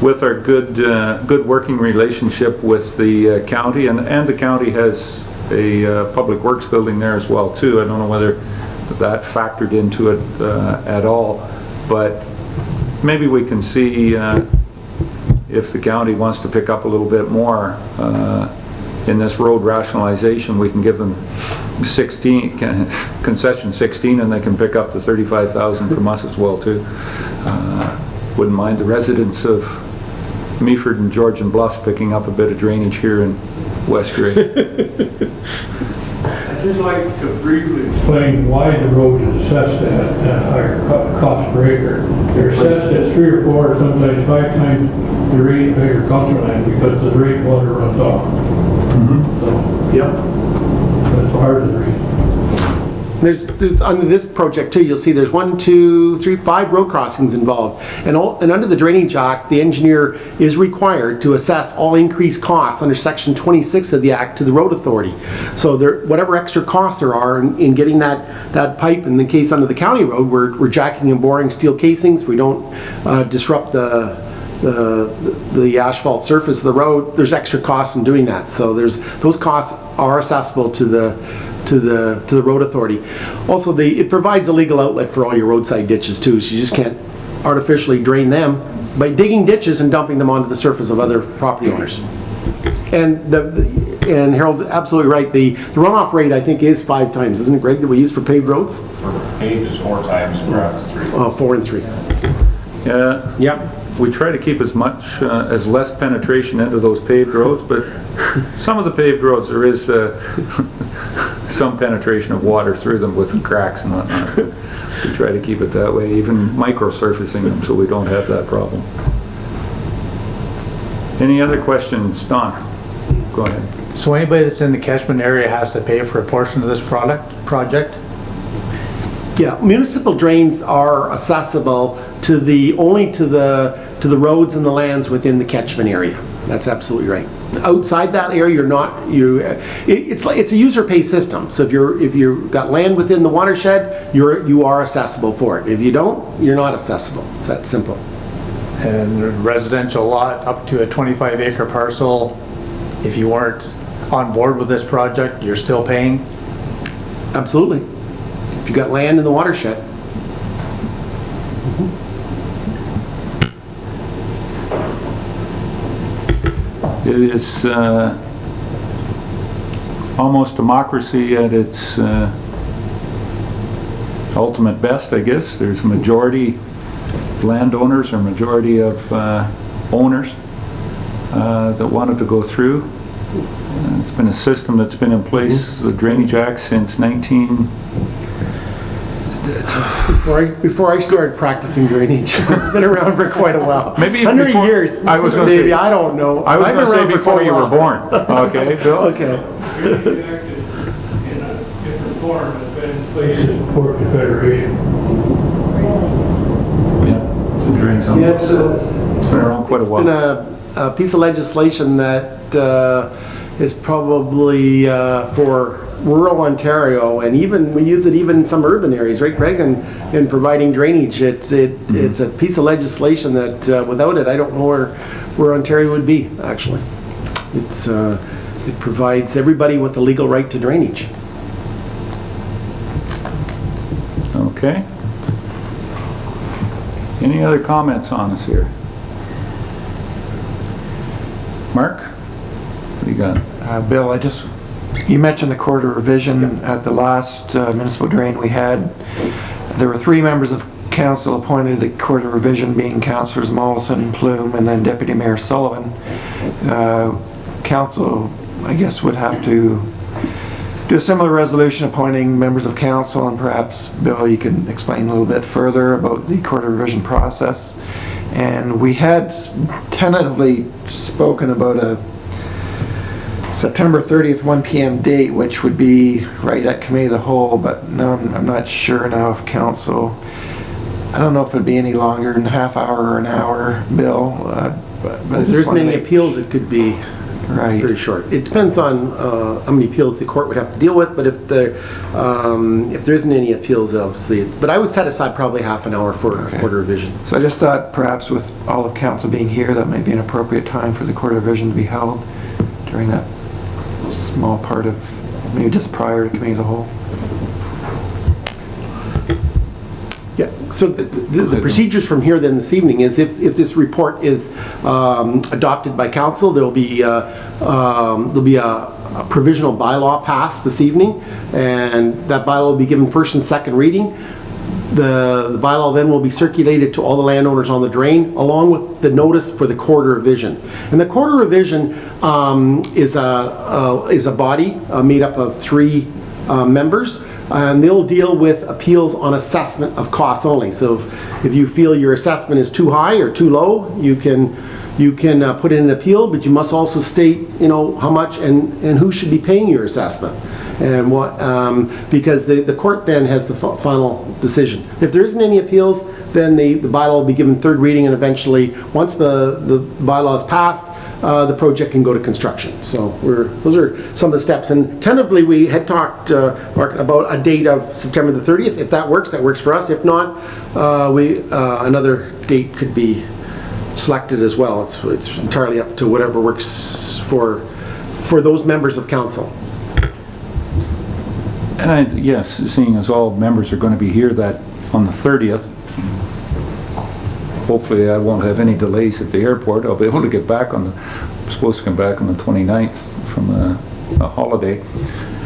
with our good working relationship with the county, and the county has a public works building there as well too. I don't know whether that factored into it at all, but maybe we can see if the county wants to pick up a little bit more in this road rationalization. We can give them 16, concession 16, and they can pick up the 35,000 from us as well too. Wouldn't mind the residents of Meaford and Georgian Bluffs picking up a bit of drainage here in West Gray. I'd just like to briefly explain why the road is assessed at a higher cost per acre. They're assessed at 3 or 4 or sometimes 5 times the rate of agricultural land because the rate water runs off. So, Yep. that's part of the reason. There's under this project too, you'll see there's 1, 2, 3, 5 road crossings involved, and under the Drainage Act, the engineer is required to assess all increased costs under section 26 of the Act to the road authority. So whatever extra costs there are in getting that pipe, in the case under the county road, we're jacking and boring steel casings. We don't disrupt the asphalt surface of the road. There's extra costs in doing that. So those costs are accessible to the road authority. Also, it provides a legal outlet for all your roadside ditches too, so you just can't artificially drain them by digging ditches and dumping them onto the surface of other property owners. And Harold's absolutely right. The runoff rate, I think, is 5 times, isn't it, Greg, that we use for paved roads? For paved is 4 times, gravel is 3. 4 and 3. Yeah. Yep. We try to keep as less penetration into those paved roads, but some of the paved roads there is some penetration of water through them with the cracks and whatnot. We try to keep it that way, even micro-surfacing them, so we don't have that problem. Any other questions, Don? Go ahead. So anybody that's in the catchment area has to pay for a portion of this project? Yeah, municipal drains are accessible only to the roads and the lands within the catchment area. That's absolutely right. Outside that area, you're not. It's a user pay system. So if you've got land within the watershed, you are accessible for it. If you don't, you're not accessible. It's that simple. And a residential lot up to a 25-acre parcel, if you weren't on board with this project, you're still paying? Absolutely. If you've got land in the watershed. It is almost democracy at its ultimate best, I guess. There's a majority landowners or majority of owners that wanted to go through. It's been a system that's been in place, the Drainage Act, since 19 Before I started practicing drainage, it's been around for quite a while. Maybe 100 before- years. I was gonna maybe, say- I don't know. I was I've going to been say around for before quite a you were while. born. Okay, Bill? Okay. Drainage Act is in a different form, has been in place before Confederation. Yeah, to drain some. Yeah, It's been around quite a It's been while. a piece of legislation that is probably for rural Ontario, and even we use it even in some urban areas, right, Greg? In providing drainage, it's a piece of legislation that without it, I don't know where Ontario would be. Actually, it provides everybody with the legal right to drainage. Okay. Any other comments on us here? Mark? What do you got? Bill, you mentioned the quarter revision at the last municipal drain we had. There were 3 members of council appointed to the quarter revision, being councillors Mollison, Plume, and then Deputy Mayor Sullivan. Council, I guess, would have to do a similar resolution appointing members of council, and perhaps, Bill, you can explain a little bit further about the quarter revision process. And we had tentatively spoken about a September 30th, 1 p.m. date, which would be right at committee of the whole, but no, I'm not sure now if council, I don't know if it'd be any longer than a half hour or an hour, Bill. But If there isn't any appeals, it could be right. pretty short. It depends on how many appeals the court would have to deal with, but if there isn't any appeals, obviously, but I would set aside probably half an hour for a quarter revision. So I just thought perhaps with all of council being here, that may be an appropriate time for the quarter revision to be held during that small part of, maybe just prior to committee of the whole. Yeah, so the procedures from here then this evening is if this report is adopted by council, there'll be a provisional bylaw passed this evening, and that bylaw will be given first and second reading. The bylaw then will be circulated to all the landowners on the drain, along with the notice for the quarter revision. And the quarter revision is a body made up of 3 members, and they'll deal with appeals on assessment of costs only. So if you feel your assessment is too high or too low, you can put in an appeal, but you must also state, how much and who should be paying your assessment, and what, because the court then has the final decision. If there isn't any appeals, then the bylaw will be given third reading, and eventually, once the bylaw is passed, the project can go to construction. So those are some of the steps. And tentatively, we had talked, Mark, about a date of September the 30th. If that works for us. If not, another date could be selected as well. It's entirely up to whatever works for those members of council. And yes, seeing as all members are going to be here that on the 30th, hopefully I won't have any delays at the airport. I'll be able to get back I'm supposed to come back on the 29th from a holiday.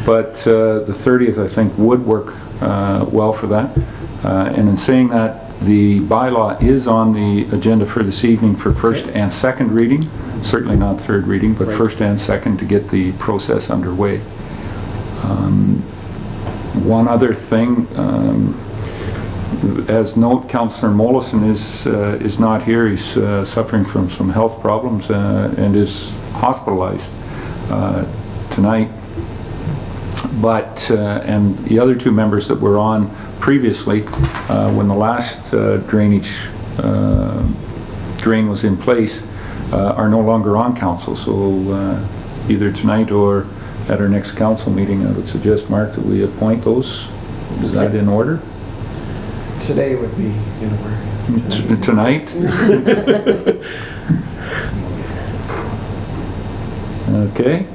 But the 30th I think would work well for that. And in saying that, the bylaw is on the agenda for this evening for first and second reading. Certainly not third reading, but first and second to get the process underway. One other thing, as note, Councillor Mollison is not here. He's suffering from some health problems and is hospitalized tonight. But and the other 2 members that were on previously, when the last drain was in place, are no longer on council. So either tonight or at our next council meeting, I would suggest, Mark, that we appoint those. Is that in order? Today would be in order. Tonight? Okay.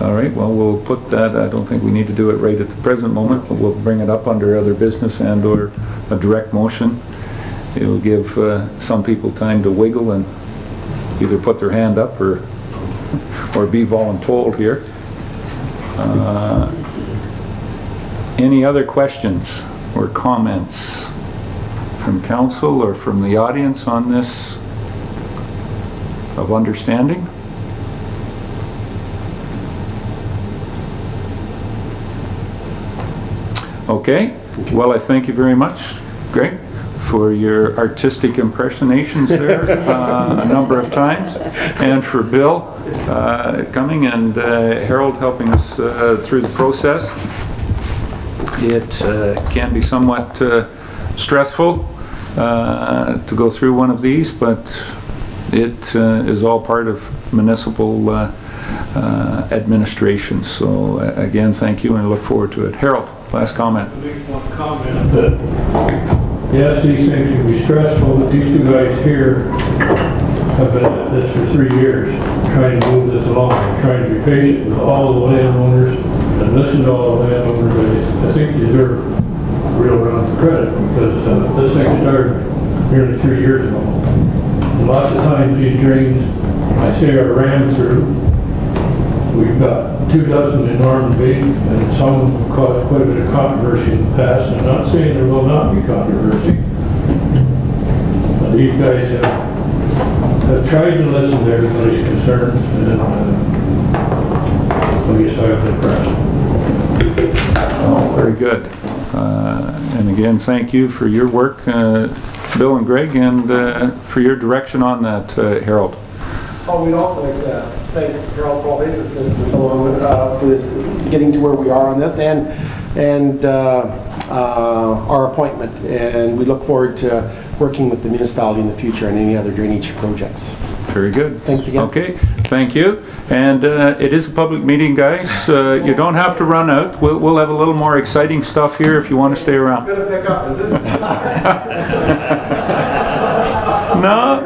All right, well, we'll put that, I don't think we need to do it right at the present moment, but we'll bring it up under other business and or a direct motion. It'll give some people time to wiggle and either put their hand up or be voluntold here. Any other questions or comments from council or from the audience on this of understanding? Okay, Well, I thank you very much, Greg, for your artistic impersonations there a number of times, and for Bill coming, and Harold helping us through the process. It can be somewhat stressful to go through one of these, but it is all part of municipal administration. So again, thank you, and I look forward to it. Harold, last comment. I make one comment that, yes, these things can be stressful, but these two guys here have been at this for 3 years, trying to move this along, trying to be patient with all the landowners and listen to all the landowners. I think deserve a real round of credit, because this thing started nearly 3 years ago. And lots of times these drains, I say, are ran through. We've got 24 in Normandy, and some have caused quite a bit of controversy in the past. I'm not saying there will not be controversy, but these guys have tried to listen to everybody's concerns, and I guess I was impressed. Oh, very good. And again, thank you for your work, Bill and Greg, and for your direction on that, Harold. Oh, we'd also like to thank Harold for all his assistance along for this, getting to where we are on this, and our appointment. And we look forward to working with the municipality in the future on any other drainage projects. Very good. Thanks again. Okay, thank you. And it is a public meeting, guys. You don't have to run out. We'll have a little more exciting stuff here if you want to stay around. It's going to pick up, is it? No?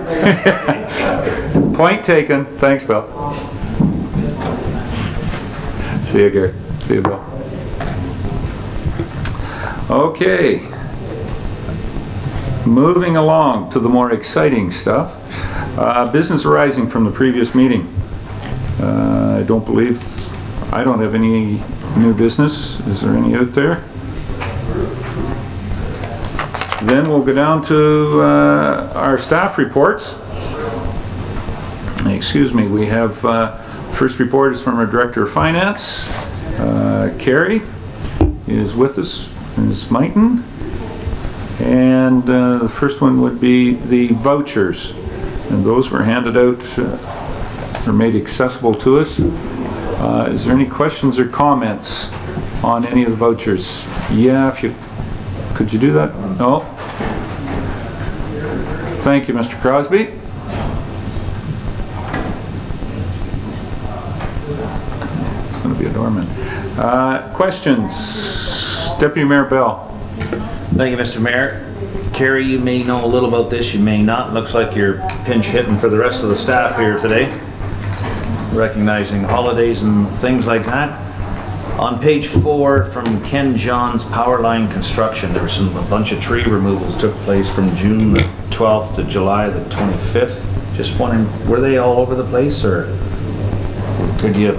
Point taken. Thanks, Bill. See you, Gary. See you, Bill. Okay. Moving along to the more exciting stuff. Business arising from the previous meeting. I don't have any new business. Is there any out there? Then we'll go down to our staff reports. Excuse me, we have first report is from our Director of Finance. Carrie is with us, Ms. Mighton. And the first one would be the vouchers. And those were handed out or made accessible to us. Is there any questions or comments on any of the vouchers? Yeah, could you do that? No? Thank you, Mr. Crosby. It's going to be a doorman. Questions? Deputy Mayor Bell. Thank you, Mr. Mayor. Carrie, you may know a little about this, you may not. Looks like you're pinch hitting for the rest of the staff here today, recognizing holidays and things like that. On page 4 from Ken John's Power Line Construction, there was a bunch of tree removals took place from June the 12th to July the 25th. Just wondering, were they all over the place, or could you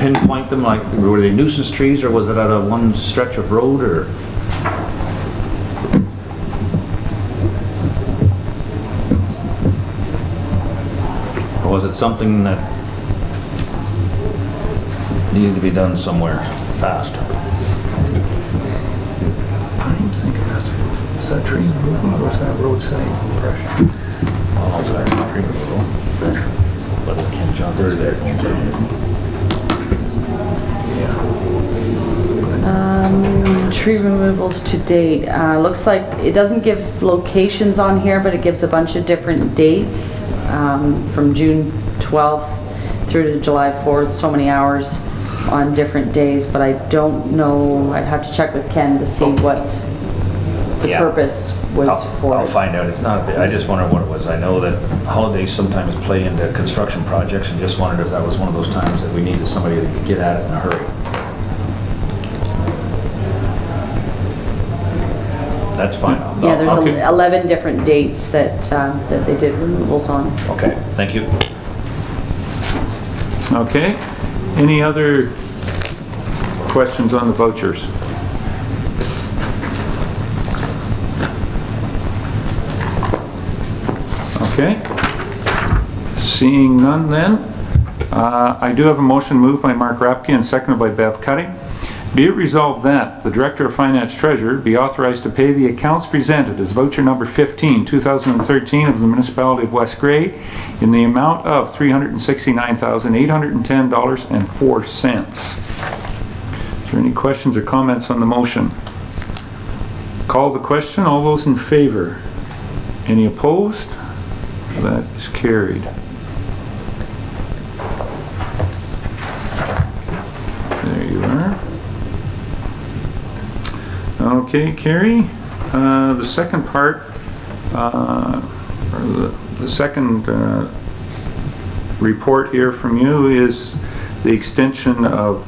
pinpoint them? Like, were they nuisance trees, or was it at a one stretch of road, or? Or was it something that needed to be done somewhere fast? I'm thinking was that tree removal or was that roadside pressure? Oh, sorry, tree removal. But Ken John, there's there. Tree removals to date. Looks like it doesn't give locations on here, but it gives a bunch of different dates from June 12th through to July 4th, so many hours on different days, but I don't know. I'd have to check with Ken to see what the purpose was for. I'll find out. It's not a bit. I just wondered what it was. I know that holidays sometimes play into construction projects, and just wondered if that was one of those times that we needed somebody to get at it in a hurry. That's fine. Yeah, there's 11 different dates that that they did removals on. Okay, thank you. Okay. Any other questions on the vouchers? Okay. Seeing none then, I do have a motion moved by Mark Rapke and seconded by Bev Cuddy Be it resolved that the Director of Finance Treasurer be authorized to pay the accounts presented as voucher number 15, 2013 of the Municipality of West Grey in the amount of $369,810.04. Is there any questions or comments on the motion? Call the question. All those in favor? Any opposed? That is carried. There you are. Okay, Carrie, the second part, or the second report here from you is the extension of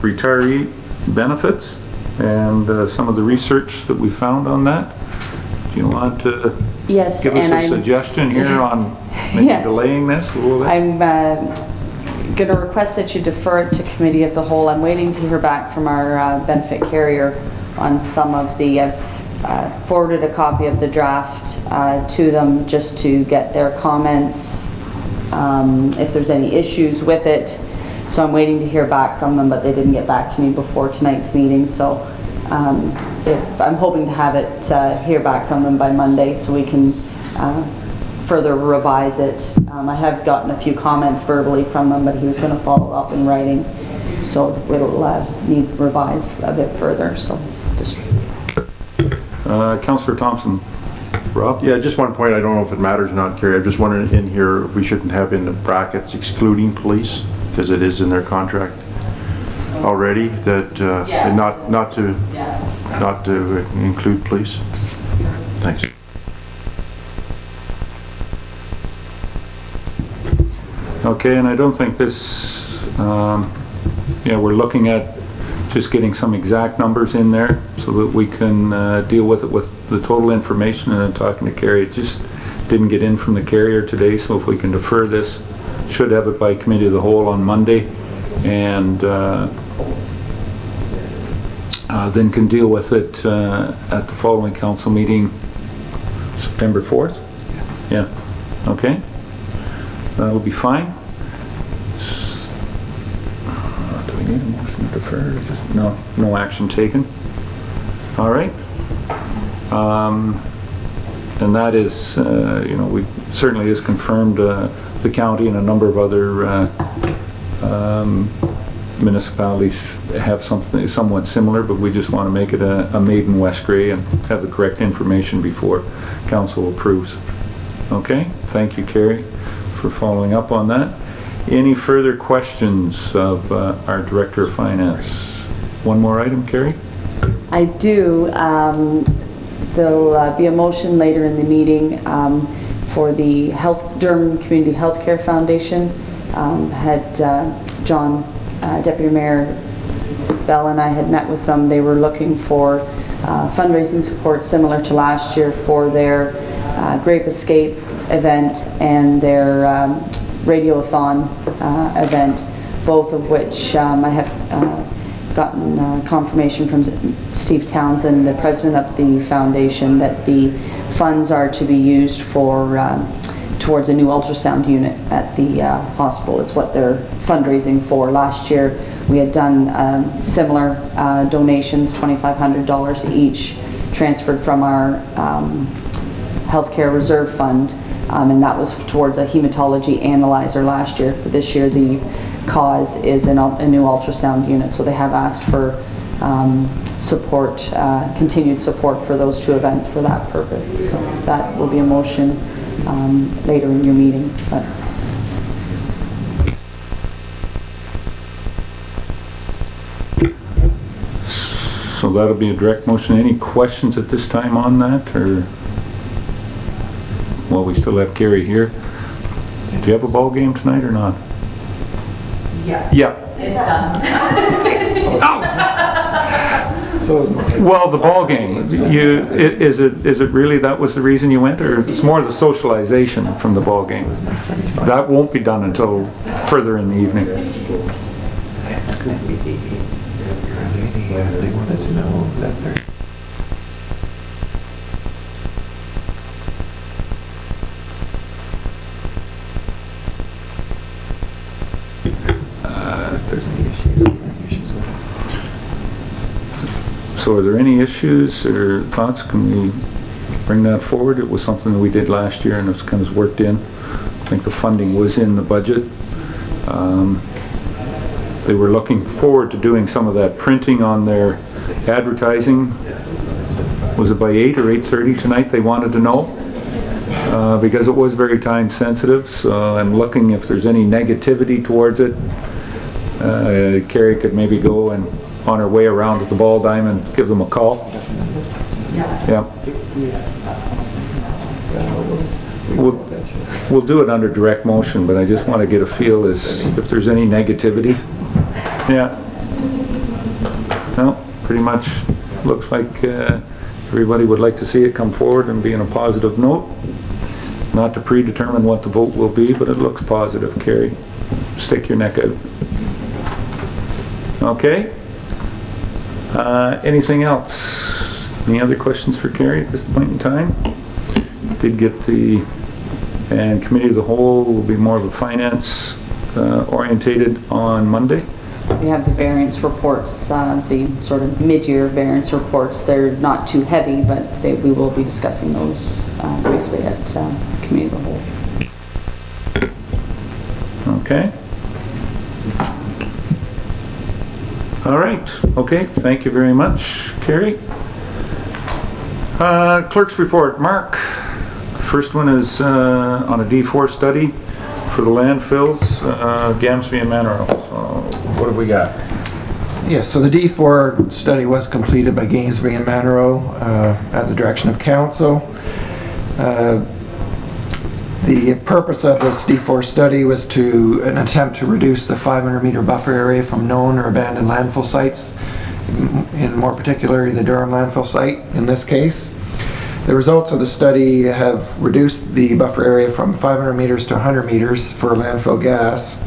retiree benefits and some of the research that we found on that. Do you want to Yes, give us and a suggestion here on maybe delaying this a little bit? I'm going to request that you defer it to Committee of the Whole. I'm waiting to hear back from our benefit carrier on some of the, I've forwarded a copy of the draft to them just to get their comments, if there's any issues with it. So I'm waiting to hear back from them, but they didn't get back to me before tonight's meeting. So if I'm hoping to have it, hear back from them by Monday so we can further revise it. I have gotten a few comments verbally from them, but he was going to follow up in writing. So it'll need revised a bit further. So just. Councillor Thompson. Rob? Yeah, just one point. I don't know if it matters or not, Kerry. I'm just wondering in here if we shouldn't have in the brackets excluding police, because it is in their contract already that not to include police. Thanks. Okay, and I don't think this, we're looking at just getting some exact numbers in there so that we can deal with it with the total information. And then talking to Carrie, it just didn't get in from the carrier today, so if we can defer this, should have it by Committee of the Whole on Monday, and then can deal with it at the following council meeting, September 4th? Yeah. Okay. That'll be fine. Do we need a motion to defer? No action taken. All right. And that is, we certainly is confirmed the county and a number of other municipalities have something somewhat similar, but we just want to make it a made in West Grey and have the correct information before council approves. Okay, thank you, Carrie, for following up on that. Any further questions of our Director of Finance? One more item, Carrie? I do. There'll be a motion later in the meeting for the Durham Community Healthcare Foundation. Had John, Deputy Mayor Bell and I had met with them. They were looking for fundraising support similar to last year for their Grape Escape event and their Radiothon event, both of which I have gotten confirmation from Steve Townsend, the president of the foundation, that the funds are to be used for towards a new ultrasound unit at the hospital is what they're fundraising for. Last year we had done similar donations, $2,500 each, transferred from our healthcare reserve fund, and that was towards a hematology analyzer last year. But this year the cause is a new ultrasound unit, so they have asked for support, continued support for those two events for that purpose. So that will be a motion later in your meeting. But so that'll be a direct motion. Any questions at this time on that, or? Well, we still have Carrie here. Do you have a ball game tonight or not? yeah. Yeah. It's done. Well, the ball game. Is it really that was the reason you went, or it's more the socialization from the ball game? That won't be done until further in the evening. They wanted to know that they're. If there's any issues with it. So are there any issues or thoughts? Can we bring that forward? It was something that we did last year and it's kind of worked in. I think the funding was in the budget. They were looking forward to doing some of that printing on their advertising. Was it by 8 or 8:30 tonight they wanted to know? Because it was very time sensitive, so I'm looking if there's any negativity towards it. Carrie could maybe go and on her way around at the Ball Diamond give them a call. Yeah. We'll do it under direct motion, but I just want to get a feel as if there's any negativity. Yeah. No, pretty much looks like everybody would like to see it come forward and be in a positive note. Not to predetermine what the vote will be, but it looks positive, Carrie. Stick your neck out. Okay. Anything else? Any other questions for Carrie at this point in time? Did get the, and committee of the whole will be more of a finance orientated on Monday. We have the variance reports, the sort of mid-year variance reports. They're not too heavy, but we will be discussing those briefly at committee of the whole. Okay. All right. Okay. Thank you very much, Carrie. Clerk's report. Mark. First one is on a D4 study for the landfills, Gamsby and Manor. So what have we got? Yeah, so the D4 study was completed by Gamsby and Manor at the direction of council. The purpose of this D4 study was an attempt to reduce the 500-meter buffer area from known or abandoned landfill sites, in more particular the Durham landfill site in this case. The results of the study have reduced the buffer area from 500 meters to 100 meters for landfill gas.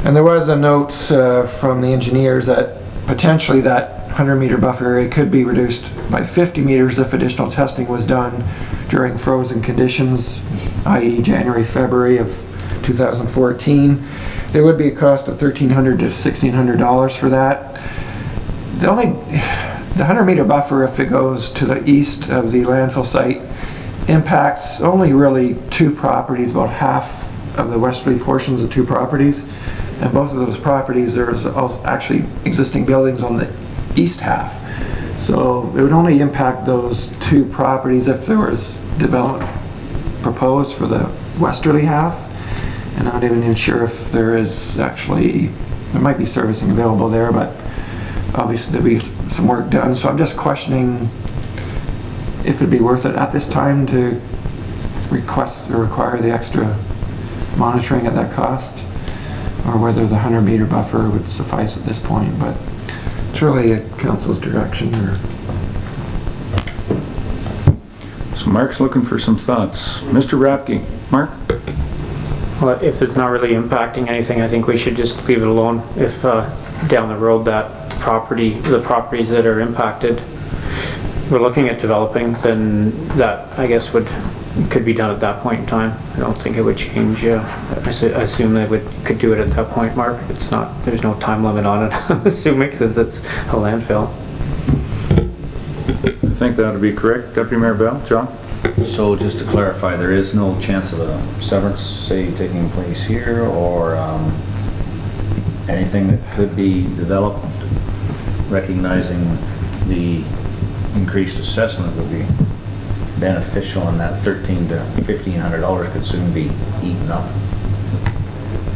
And there was a note from the engineers that potentially that 100-meter buffer area could be reduced by 50 meters if additional testing was done during frozen conditions, i.e. January, February of 2014. There would be a cost of $1,300 to $1,600 for that. The 100-meter buffer, if it goes to the east of the landfill site, impacts only really two properties, about half of the westerly portions of two properties. And both of those properties, there's actually existing buildings on the east half. So it would only impact those two properties if there was development proposed for the westerly half. And I'm not even sure if there is actually, there might be servicing available there, but obviously there'll be some work done. So I'm just questioning if it'd be worth it at this time to request or require the extra monitoring at that cost, or whether the 100-meter buffer would suffice at this point. But it's really a council's direction. So Mark's looking for some thoughts. Mr. Rapke. Mark? Well, if it's not really impacting anything, I think we should just leave it alone. If down the road the properties that are impacted, we're looking at developing, then that, I guess, could be done at that point in time. I don't think it would change. I assume they could do it at that point, Mark. It's not, there's no time limit on it, I'm assuming, since it's a landfill. I think that would be correct. Deputy Mayor Bell. John? So just to clarify, there is no chance of a severance, say, taking place here, or anything that could be developed, recognizing the increased assessment would be beneficial, and that $1,300 to $1,500 could soon be eaten up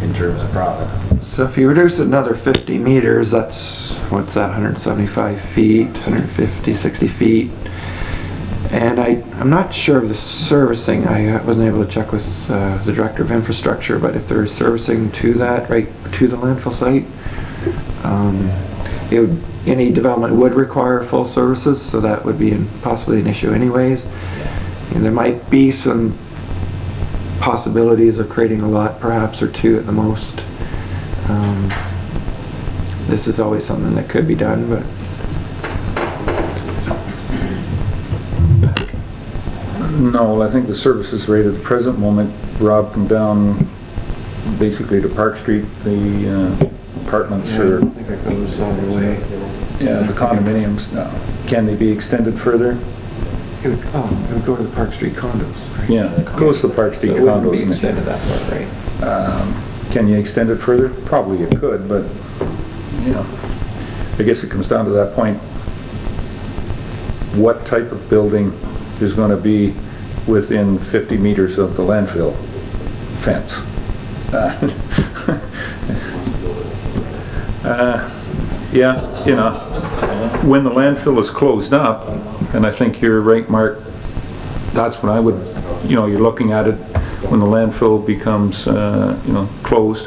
in terms of profit. So if you reduce another 50 meters, that's, what's that, 175 feet, 150, 60 feet. And I'm not sure of the servicing. I wasn't able to check with the Director of Infrastructure, but if there's servicing to that, right to the landfill site, any development would require full services, so that would be possibly an issue anyways. And there might be some possibilities of creating a lot, perhaps, or two at the most. This is always something that could be done, but no, I think the services rate at the present moment, Rob, come down basically to Park Street. The apartments are... I think it goes all the way. Yeah, the condominiums, no. Can they be extended further? It would go to the Park Street condos, right? Yeah, it goes to the Park Street So it wouldn't be condos. extended that far, right? Can you extend it further? Probably you could, but, you know, I guess it comes down to that point. What type of building is going to be within 50 meters of the landfill fence? Yeah, you know, when the landfill is closed up, and I think you're right, Mark, that's when I would, you know, you're looking at it when the landfill becomes, you know, closed,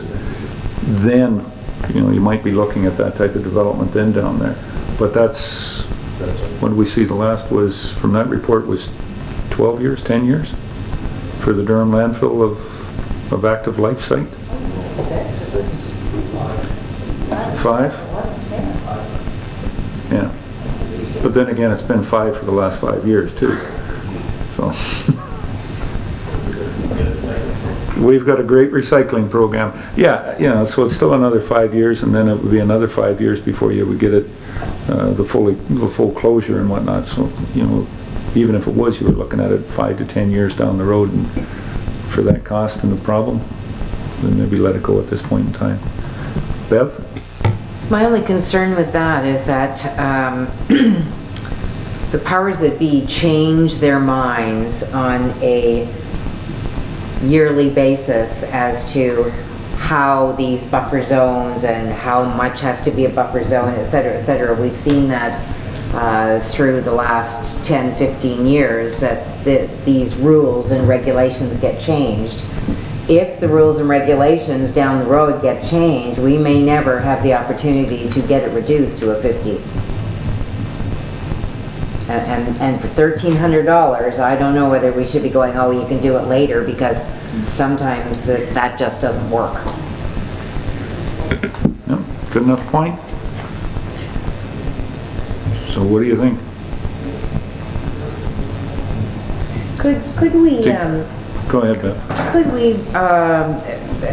then, you know, you might be looking at that type of development then down there. But that's, what did we see, the last was, from that report, was 12 years, 10 years for the Durham landfill of active life site? 5? Yeah. But then again, it's been 5 for the last 5 years too. So we've got a great recycling program. Yeah, you know, so it's still another 5 years, and then it would be another 5 years before you would get it, the full closure and whatnot. So, you know, even if it was, you were looking at it 5 to 10 years down the road, and for that cost and the problem, then maybe let it go at this point in time. Bev? My only concern with that is that the powers that be change their minds on a yearly basis as to how these buffer zones and how much has to be a buffer zone, et cetera, et cetera. We've seen that through the last 10, 15 years that these rules and regulations get changed. If the rules and regulations down the road get changed, we may never have the opportunity to get it reduced to a 50. And for $1,300, I don't know whether we should be going, oh, you can do it later, because sometimes that just doesn't work. Yep, good enough point. So what do you think? Could we... Go ahead, Beth. Could we,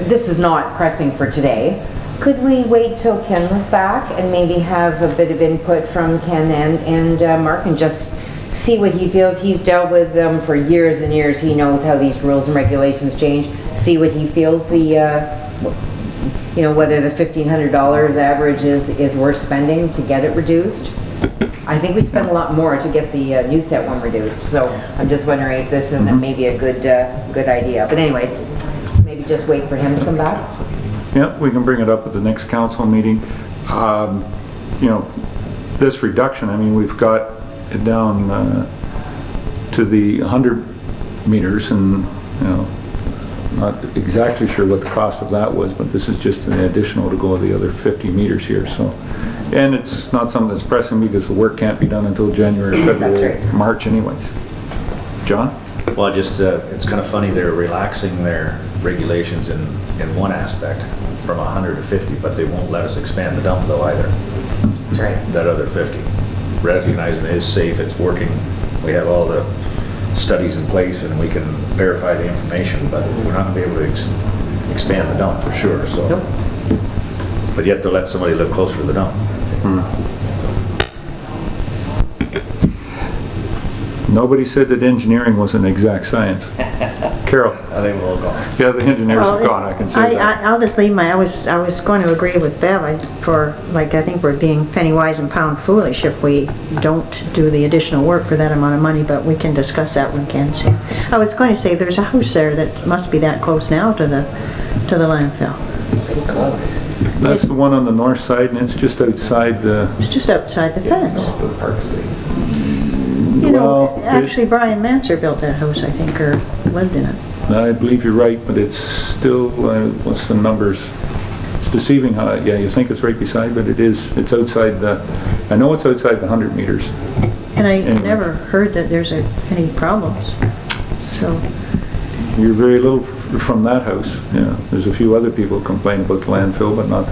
this is not pressing for today, could we wait till Ken was back and maybe have a bit of input from Ken and Mark, and just see what he feels? He's dealt with them for years and years. He knows how these rules and regulations change. See what he feels the, you know, whether the $1,500 average is worth spending to get it reduced. I think we spent a lot more to get the Newstead one reduced, so I'm just wondering if this isn't maybe a good idea. But anyways, maybe just wait for him to come back. Yeah, we can bring it up at the next council meeting. You know, this reduction, I mean, we've got it down to the 100 meters, and, you know, not exactly sure what the cost of that was, but this is just an additional to go the other 50 meters here. So, and it's not something that's pressing because the work can't be done until January, February, right. March anyways. John? Well, just, it's kind of funny, they're relaxing their regulations in one aspect from 100 to 50, but they won't let us expand the dump though either. That's right. That other 50. Recognizing it is safe, it's working, we have all the studies in place and we can verify the information, but we're not going to be able to expand the dump for sure. So, nope. But yet they'll let somebody live closer to the dump. Nobody said that engineering was an exact science. Carol? I think we're all gone. Yeah, the engineers are gone, I can say that. I'll just leave I was going to agree with Bev. I think we're being penny wise and pound foolish if we don't do the additional work for that amount of money, but we can discuss that when Ken's here. I was going to say, there's a house there that must be that close now to the landfill. Pretty close. That's the one on the north side, and it's just outside the... It's just outside the fence. Park Street. You know, Well, actually Brian Manser built that house, I think, or lived in it. I believe you're right, but it's still, what's the numbers? It's deceiving how, yeah, you think it's right beside, but it's outside the, I know it's outside the 100 meters. And I Anyways. never heard that there's any problems, so. You're very little from that house, yeah. There's a few other people complain about the landfill, but not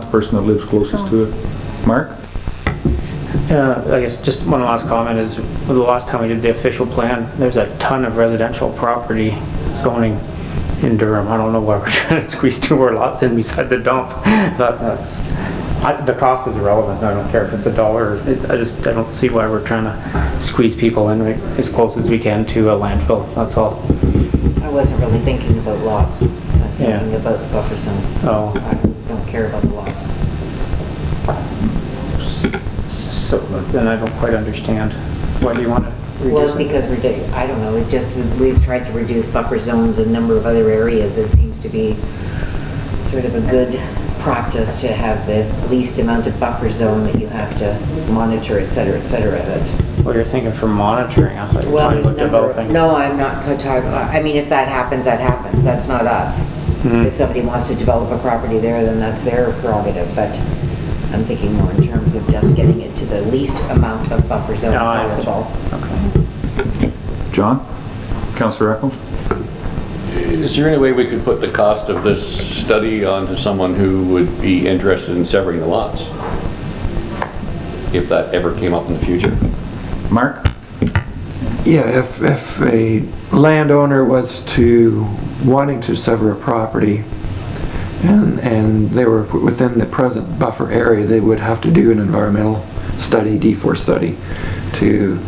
the person that lives closest to it. Mark? I guess just one last comment is, the last time we did the official plan, there's a ton of residential property zoning in Durham. I don't know why we're trying to squeeze 2 more lots in beside the dump. But that's The cost is irrelevant. I don't care if it's $1. I don't see why we're trying to squeeze people in right as close as we can to a landfill. That's all. I wasn't really thinking about lots. I was thinking about the buffer zone. Oh. I don't care about the lots. So then I don't quite understand. Why do you want to reduce Well, it? because I don't know, it's just we've tried to reduce buffer zones in a number of other areas. It seems to be sort of a good practice to have the least amount of buffer zone that you have to monitor, et cetera, that. Well, you're thinking for monitoring. I thought you were Well, talking there's about a number, developing. no, I'm not talking, I mean, if that happens, that happens. That's not us. If somebody wants to develop a property there, then that's their prerogative, but I'm thinking more in terms of just getting it to the least amount of buffer zone possible. Okay. John? Councillor Eccles? Is there any way we could put the cost of this study onto someone who would be interested in severing the lots? If that ever came up in the future? Mark? Yeah, if a landowner was wanting to sever a property and they were within the present buffer area, they would have to do an environmental study, D4 study, to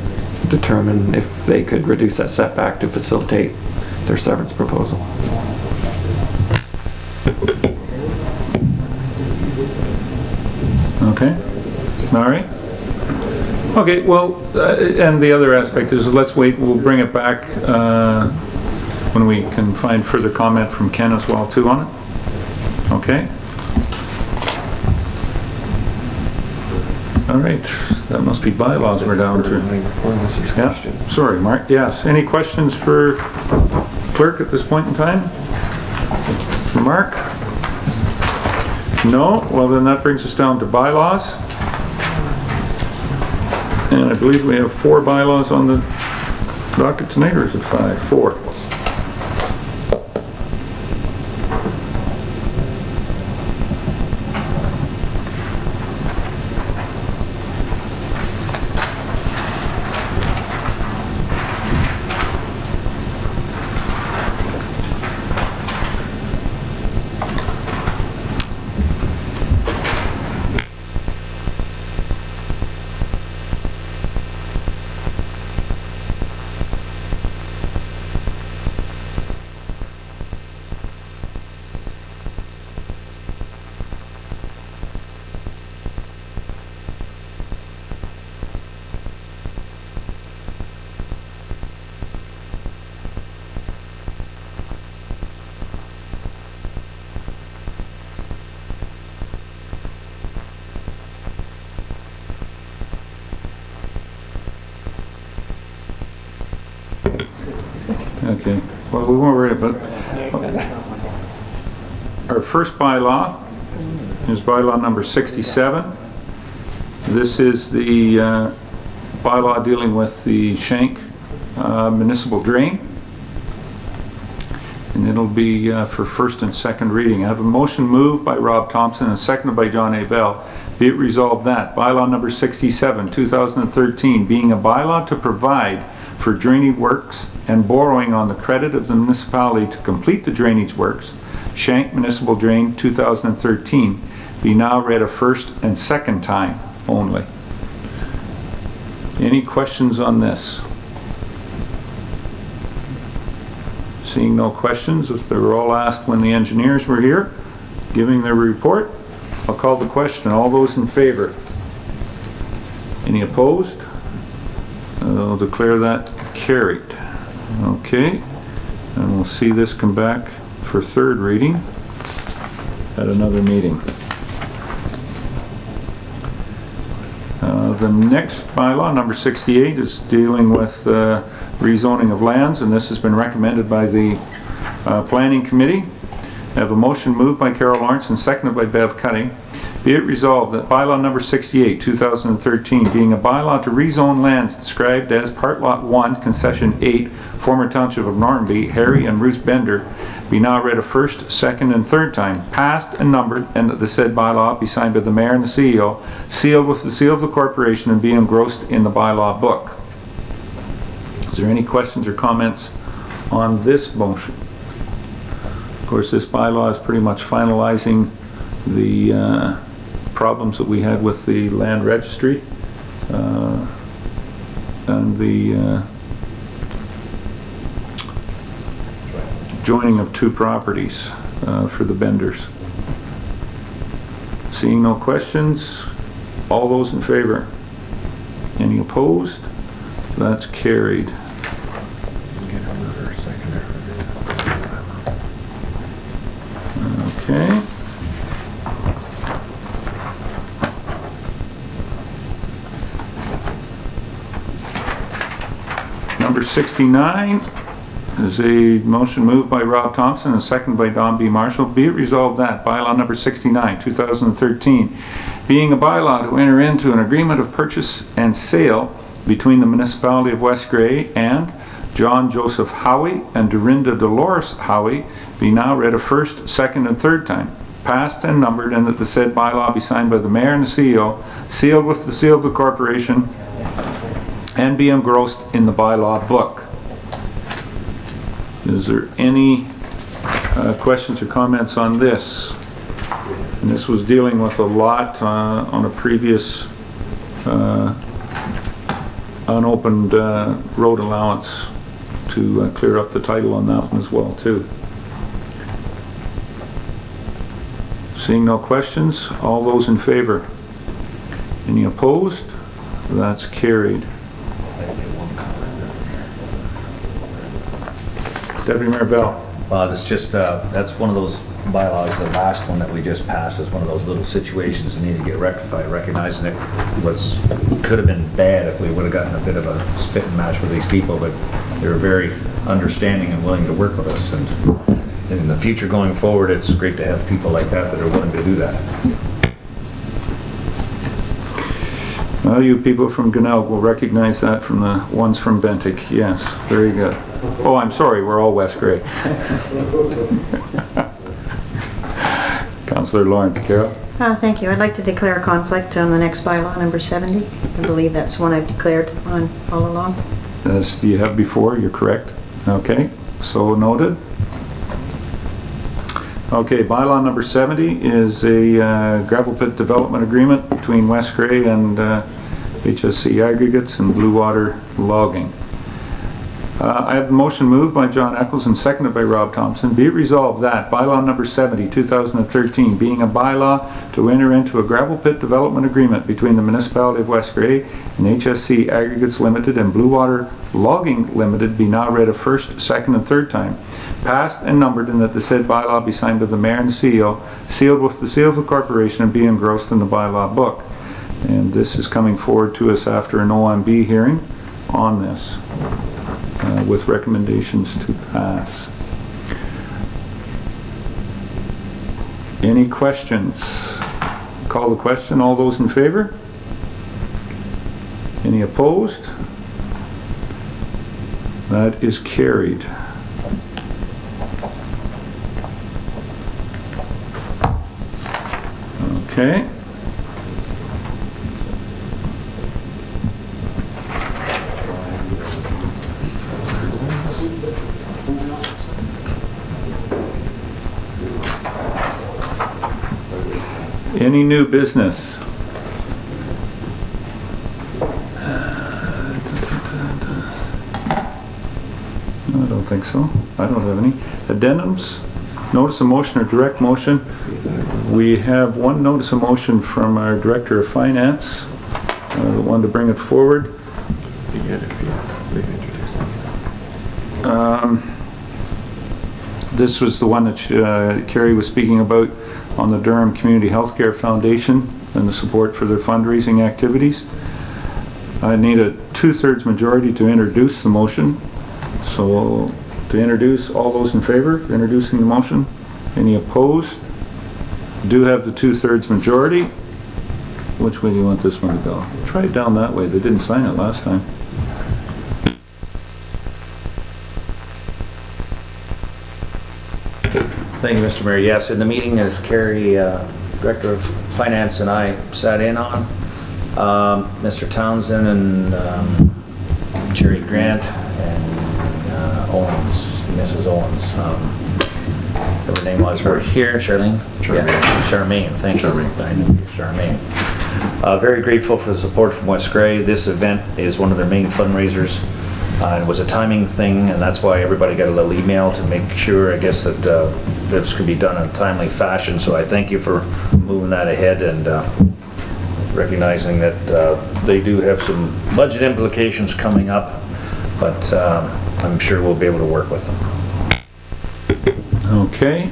determine if they could reduce that setback to facilitate their severance proposal. Okay. All right. Okay, well, and the other aspect is, let's wait, we'll bring it back when we can find further comment from Ken as well too on it. Okay. All right, that must be bylaws we're down to. Yeah. Sorry, Mark. Yes, any questions for clerk at this point in time? Mark? No? Well, then that brings us down to bylaws. And I believe we have 4 bylaws on the docket tonight, or is it 5? 4. Okay, well, we won't worry about our first bylaw is bylaw number 67. This is the bylaw dealing with the Schenk municipal drain. And it'll be for first and second reading. I have a motion moved by Rob Thompson and seconded by John A. Bell. Be it resolved that bylaw number 67, 2013, being a bylaw to provide for drainage works and borrowing on the credit of the municipality to complete the drainage works, Schenk Municipal Drain 2013, be now read a first and second time only. Any questions on this? Seeing no questions, if they were all asked when the engineers were here giving their report, I'll call the question. All those in favor? Any opposed? I'll declare that carried. Okay, and we'll see this come back for third reading at another meeting. The next bylaw, number 68, is dealing with rezoning of lands, and this has been recommended by the Planning Committee. I have a motion moved by Carol Lawrence and seconded by Bev Cutting. Be it resolved that bylaw number 68, 2013, being a bylaw to rezone lands described as Part Lot 1, Concession 8, former Township of Normanby, Harry and Ruth Bender, be now read a first, second, and third time, passed and numbered, and that the said bylaw be signed by the Mayor and the CEO, sealed with the seal of the corporation, and be engrossed in the bylaw book. Is there any questions or comments on this motion? Of course, this bylaw is pretty much finalizing the problems that we had with the land registry and the joining of two properties for the Benders. Seeing no questions, all those in favor? Any opposed? That's carried. Okay. Number 69 is a motion moved by Rob Thompson and seconded by Don B. Marshall. Be it resolved that bylaw number 69, 2013, being a bylaw to enter into an agreement of purchase and sale between the Municipality of West Grey and John Joseph Howie and Dorinda Dolores Howie, be now read a first, second, and third time, passed and numbered, and that the said bylaw be signed by the mayor and the CEO, sealed with the seal of the corporation, and be engrossed in the bylaw book. Is there any questions or comments on this? And this was dealing with a lot on a previous unopened road allowance to clear up the title on that one as well too. Seeing no questions, all those in favor? Any opposed? That's carried. Deputy Mayor Bell. That's just, that's one of those bylaws, the last one that we just passed is one of those little situations that need to get rectified, recognizing it could have been bad if we would have gotten a bit of a spit and match with these people, but they were very understanding and willing to work with us, and in the future going forward, it's great to have people like that are willing to do that. Well, you people from Gunnell will recognize that from the ones from Bentic. Yes, very good. Oh, I'm sorry, we're all West Grey. Councillor Lawrence. Carol? Thank you. I'd like to declare a conflict on the next bylaw, number 70. I believe that's one I've declared on all along. As you have before, you're correct. Okay, so noted. Okay, bylaw number 70 is a gravel pit development agreement between West Grey and HSC Aggregates and Blue Water Logging. I have the motion moved by John Eccles and seconded by Rob Thompson. Be it resolved that bylaw number 70, 2013, being a bylaw to enter into a gravel pit development agreement between the Municipality of West Grey and HSC Aggregates Limited and Blue Water Logging Limited, be now read a first, second, and third time, passed and numbered, and that the said bylaw be signed by the mayor and CEO, sealed with the seal of the corporation, and be engrossed in the bylaw book. And this is coming forward to us after an OMB hearing on this. With recommendations to pass. Any questions? Call the question. All those in favor? Any opposed? That is carried. Okay. Any new business? No, I don't think so. I don't have any. Addendums? Notice of motion or direct motion? We have one notice of motion from our Director of Finance, the one to bring it forward. This was the one that Kerry was speaking about on the Durham Community Healthcare Foundation and the support for their fundraising activities. I need a 2/3 majority to introduce the motion. So to introduce, all those in favor of introducing the motion? Any opposed? Do have the 2/3 majority. Which way do you want this one to go? Try it down that way. They didn't sign it last time. Thank you, Mr. Mayor. Yes, in the meeting, as Kerry, Director of Finance, and I sat in on, Mr. Townsend and Jerry Grant and Owens, Mrs. Owens, Her name was right here, Charlene? Yeah, Charmaine, thank you. Charmaine. Very grateful for the support from West Gray. This event is one of their main fundraisers. It was a timing thing, and that's why everybody got a little email to make sure, I guess, that this could be done in a timely fashion. So I thank you for moving that ahead and recognizing that they do have some budget implications coming up, but I'm sure we'll be able to work with them. Okay.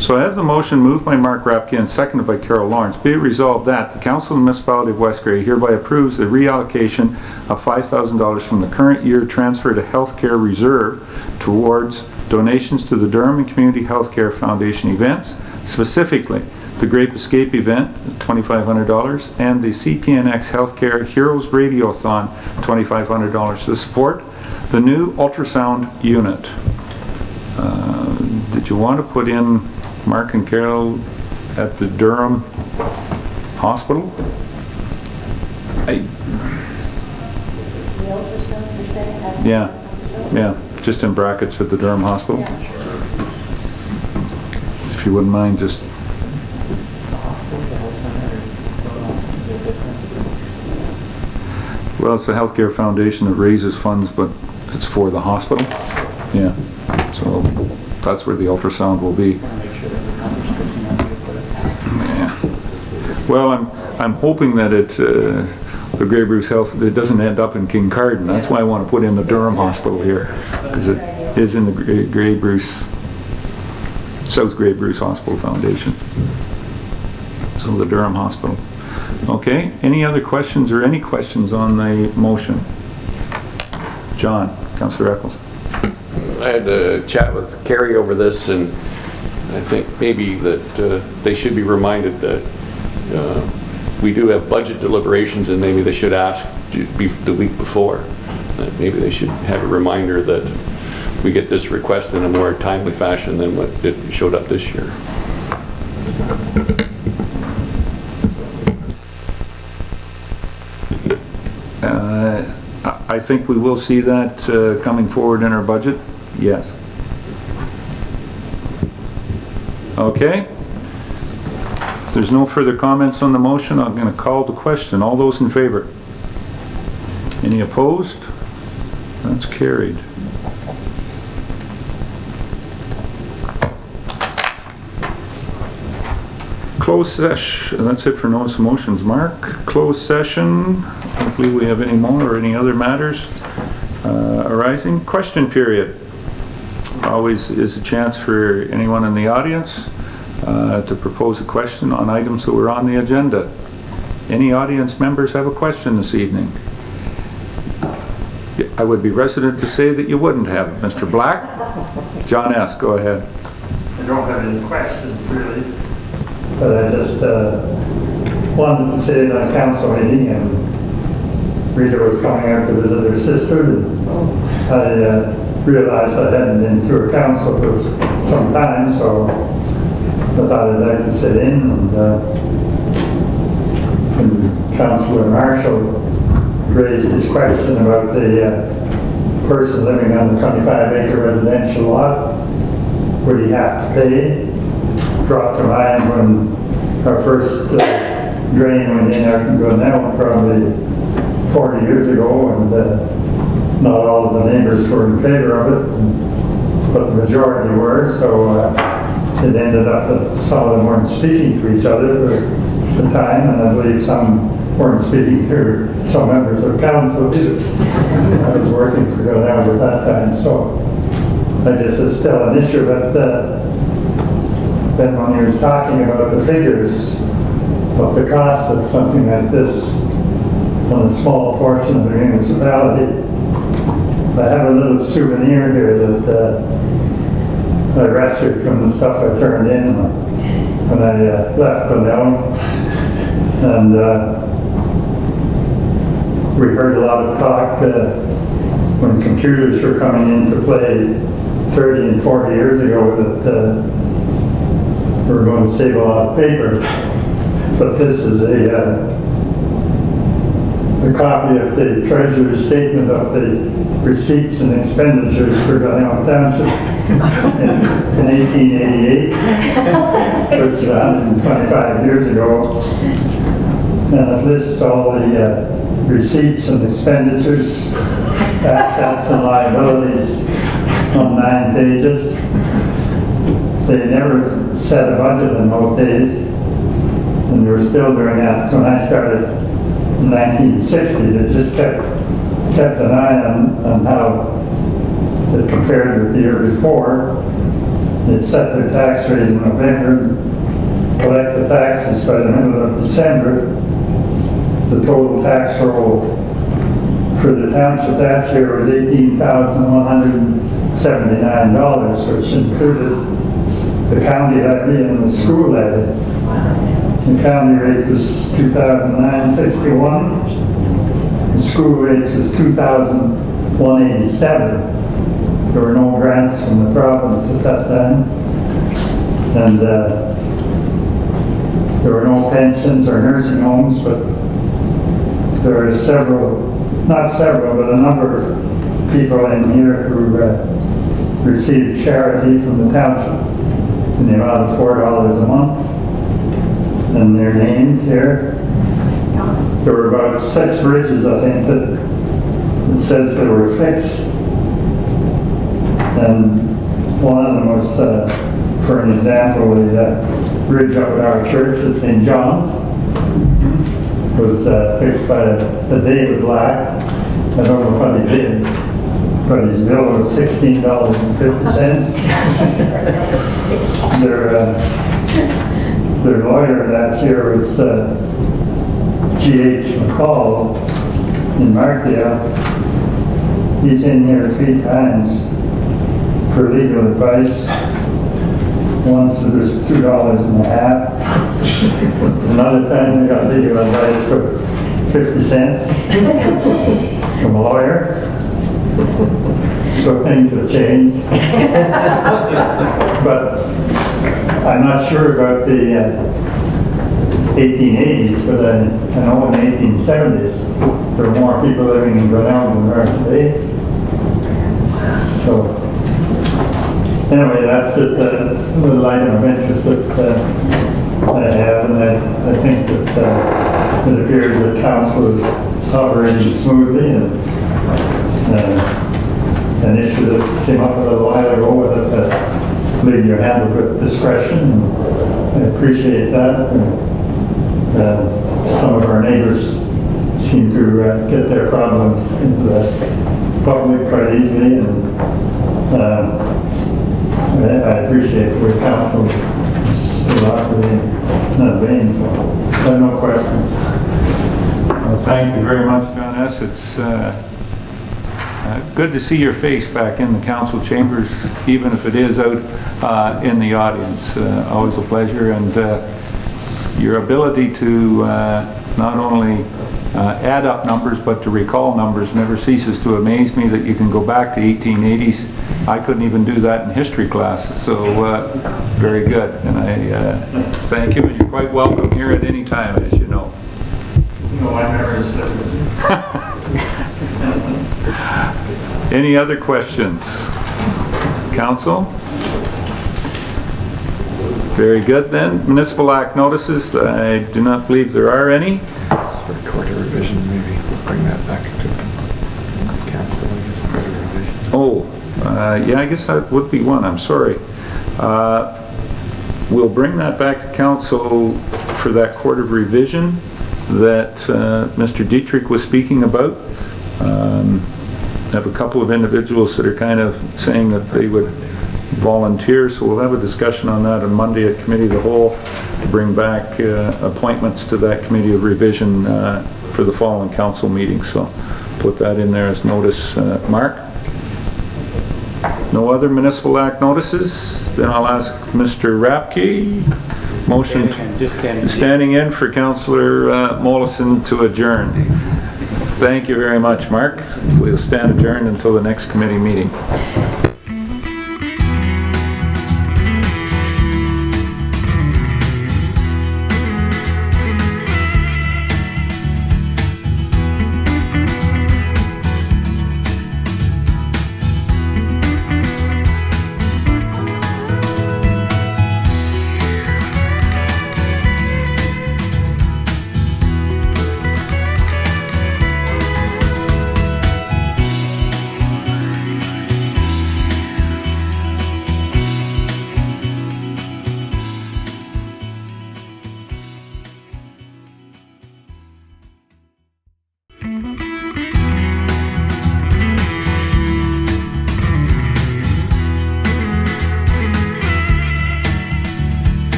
So I have the motion moved by Mark Rapke and seconded by Carol Lawrence. Be it resolved that the Council of the Municipality of West Gray hereby approves the reallocation of $5,000 from the current year transfer to Healthcare Reserve towards donations to the Durham and Community Healthcare Foundation events, specifically the Grape Escape event, $2,500, and the CTNX Healthcare Heroes Radiothon, $2,500 to support the new ultrasound unit. Did you want to put in Mark and Carol at the Durham Hospital? Yeah, just in brackets at the Durham Hospital. If you wouldn't mind just... Well, it's a healthcare foundation that raises funds, but it's for the hospital. Yeah, so that's where the ultrasound will be. Yeah. Well, I'm hoping that the Grey Bruce Health, it doesn't end up in Kincardine. That's why I want to put in the Durham Hospital here, because it is in the Grey Bruce, South Grey Bruce Hospital Foundation. So the Durham Hospital. Okay, any other questions or any questions on the motion? John, Councillor Eccles. I had a chat with Carrie over this, and I think maybe that they should be reminded that we do have budget deliberations, and maybe they should ask to be the week before. Maybe they should have a reminder that we get this request in a more timely fashion than what it showed up this year. I think we will see that coming forward in our budget. Yes. Okay. If there's no further comments on the motion, I'm going to call the question. All those in favor? Any opposed? That's carried. Closed session. That's it for notice of motions. Mark, closed session. Hopefully we have any more or any other matters arising. Question period. Always is a chance for anyone in the audience to propose a question on items that were on the agenda. Any audience members have a question this evening? I would be reticent to say that you wouldn't have it. Mr. Black? John S., go ahead. I don't have any questions really, but I just wanted to say in a council meeting, and Rita was coming out to visit her sister, and I realized I hadn't been to a council for some time, so I thought I'd like to sit in, and Councillor Marshall raised his question about the person living on the 25-acre residential lot. Would he have to pay? Brought to mind when our first drain went in there, now probably 40 years ago, and not all of the neighbors were in favor of it, but the majority were, so it ended up that some of them weren't speaking to each other for the time, and I believe some weren't speaking to some members of council too. I was working for Glenelg at that time, so I guess it's still an issue, but then when he was talking about the figures of the cost of something like this on a small portion of the municipality, I have a little souvenir here that I rescued from the stuff I turned in when I left Glenelg, and we heard a lot of talk when computers were coming into play 30 and 40 years ago that we were going to save a lot of paper, but this is a a copy of the treasurer's statement of the receipts and expenditures for Glenelg Township in 1888, which is 125 years ago. And it lists all the receipts and expenditures, assets and liabilities on 9 pages. They never set a budget in those days, and they were still doing that when I started in 1960. They just kept an eye on how it compared with the year before. They'd set their tax rate in November, collect the taxes by the middle of December. The total tax roll for the township that year was $18,179, which included the county levy and the school levy. The county rate was $2,961. The school rate was $2,187. There were no grants from the province at that time, and there were no pensions or nursing homes, but there are not several, but a number of people in here who received charity from the township in the amount of $4 a month, and they're named here. There were about 6 bridges, I think, that it says they were fixed, and one of them was, for an example, the bridge up at our church at St. John's. Was fixed by a David Black. I don't know what he did, but his bill was $16.50. Their lawyer that year was G.H. McCall in Markdale. He's in here 3 times for legal advice. Once it was $2.50. Another time we got legal advice for 50 cents from a lawyer. So things have changed. But I'm not sure about the 1880s, but I know in the 1870s there were more people living in Glenelg than there are today. So anyway, that's just a little item of interest that I have, and I think that it appears that council is operating smoothly, and an issue that came up a little while ago with it, I believe you're handled with discretion, and I appreciate that. And, some of our neighbors seem to get their problems into the public quite easily, and I appreciate the way council is operating in that vein, so I have no questions. Well, thank you very much, John S. It's good to see your face back in the council chambers, even if it is out in the audience. Always a pleasure, and your ability to not only add up numbers but to recall numbers never ceases to amaze me, that you can go back to 1880s. I couldn't even do that in history classes, so very good, and I thank you, and you're quite welcome here at any time, as you know. No, I never said. Any other questions? Council? Very good then. Municipal Act notices, I do not believe there are any. For quarter revision, maybe we'll bring that back to council, I guess, quarter revision. Oh, yeah, I guess that would be one, I'm sorry. We'll bring that back to council for that quarter revision that Mr. Dietrich was speaking about. I have a couple of individuals that are kind of saying that they would volunteer, so we'll have a discussion on that on Monday at Committee of the Whole to bring back appointments to that Committee of Revision for the following council meeting. So put that in there as notice. Mark? No other Municipal Act notices? Then I'll ask Mr. Rapke. Motion standing in for Councillor Mollison to adjourn. Thank you very much, Mark. We'll stand adjourned until the next committee meeting.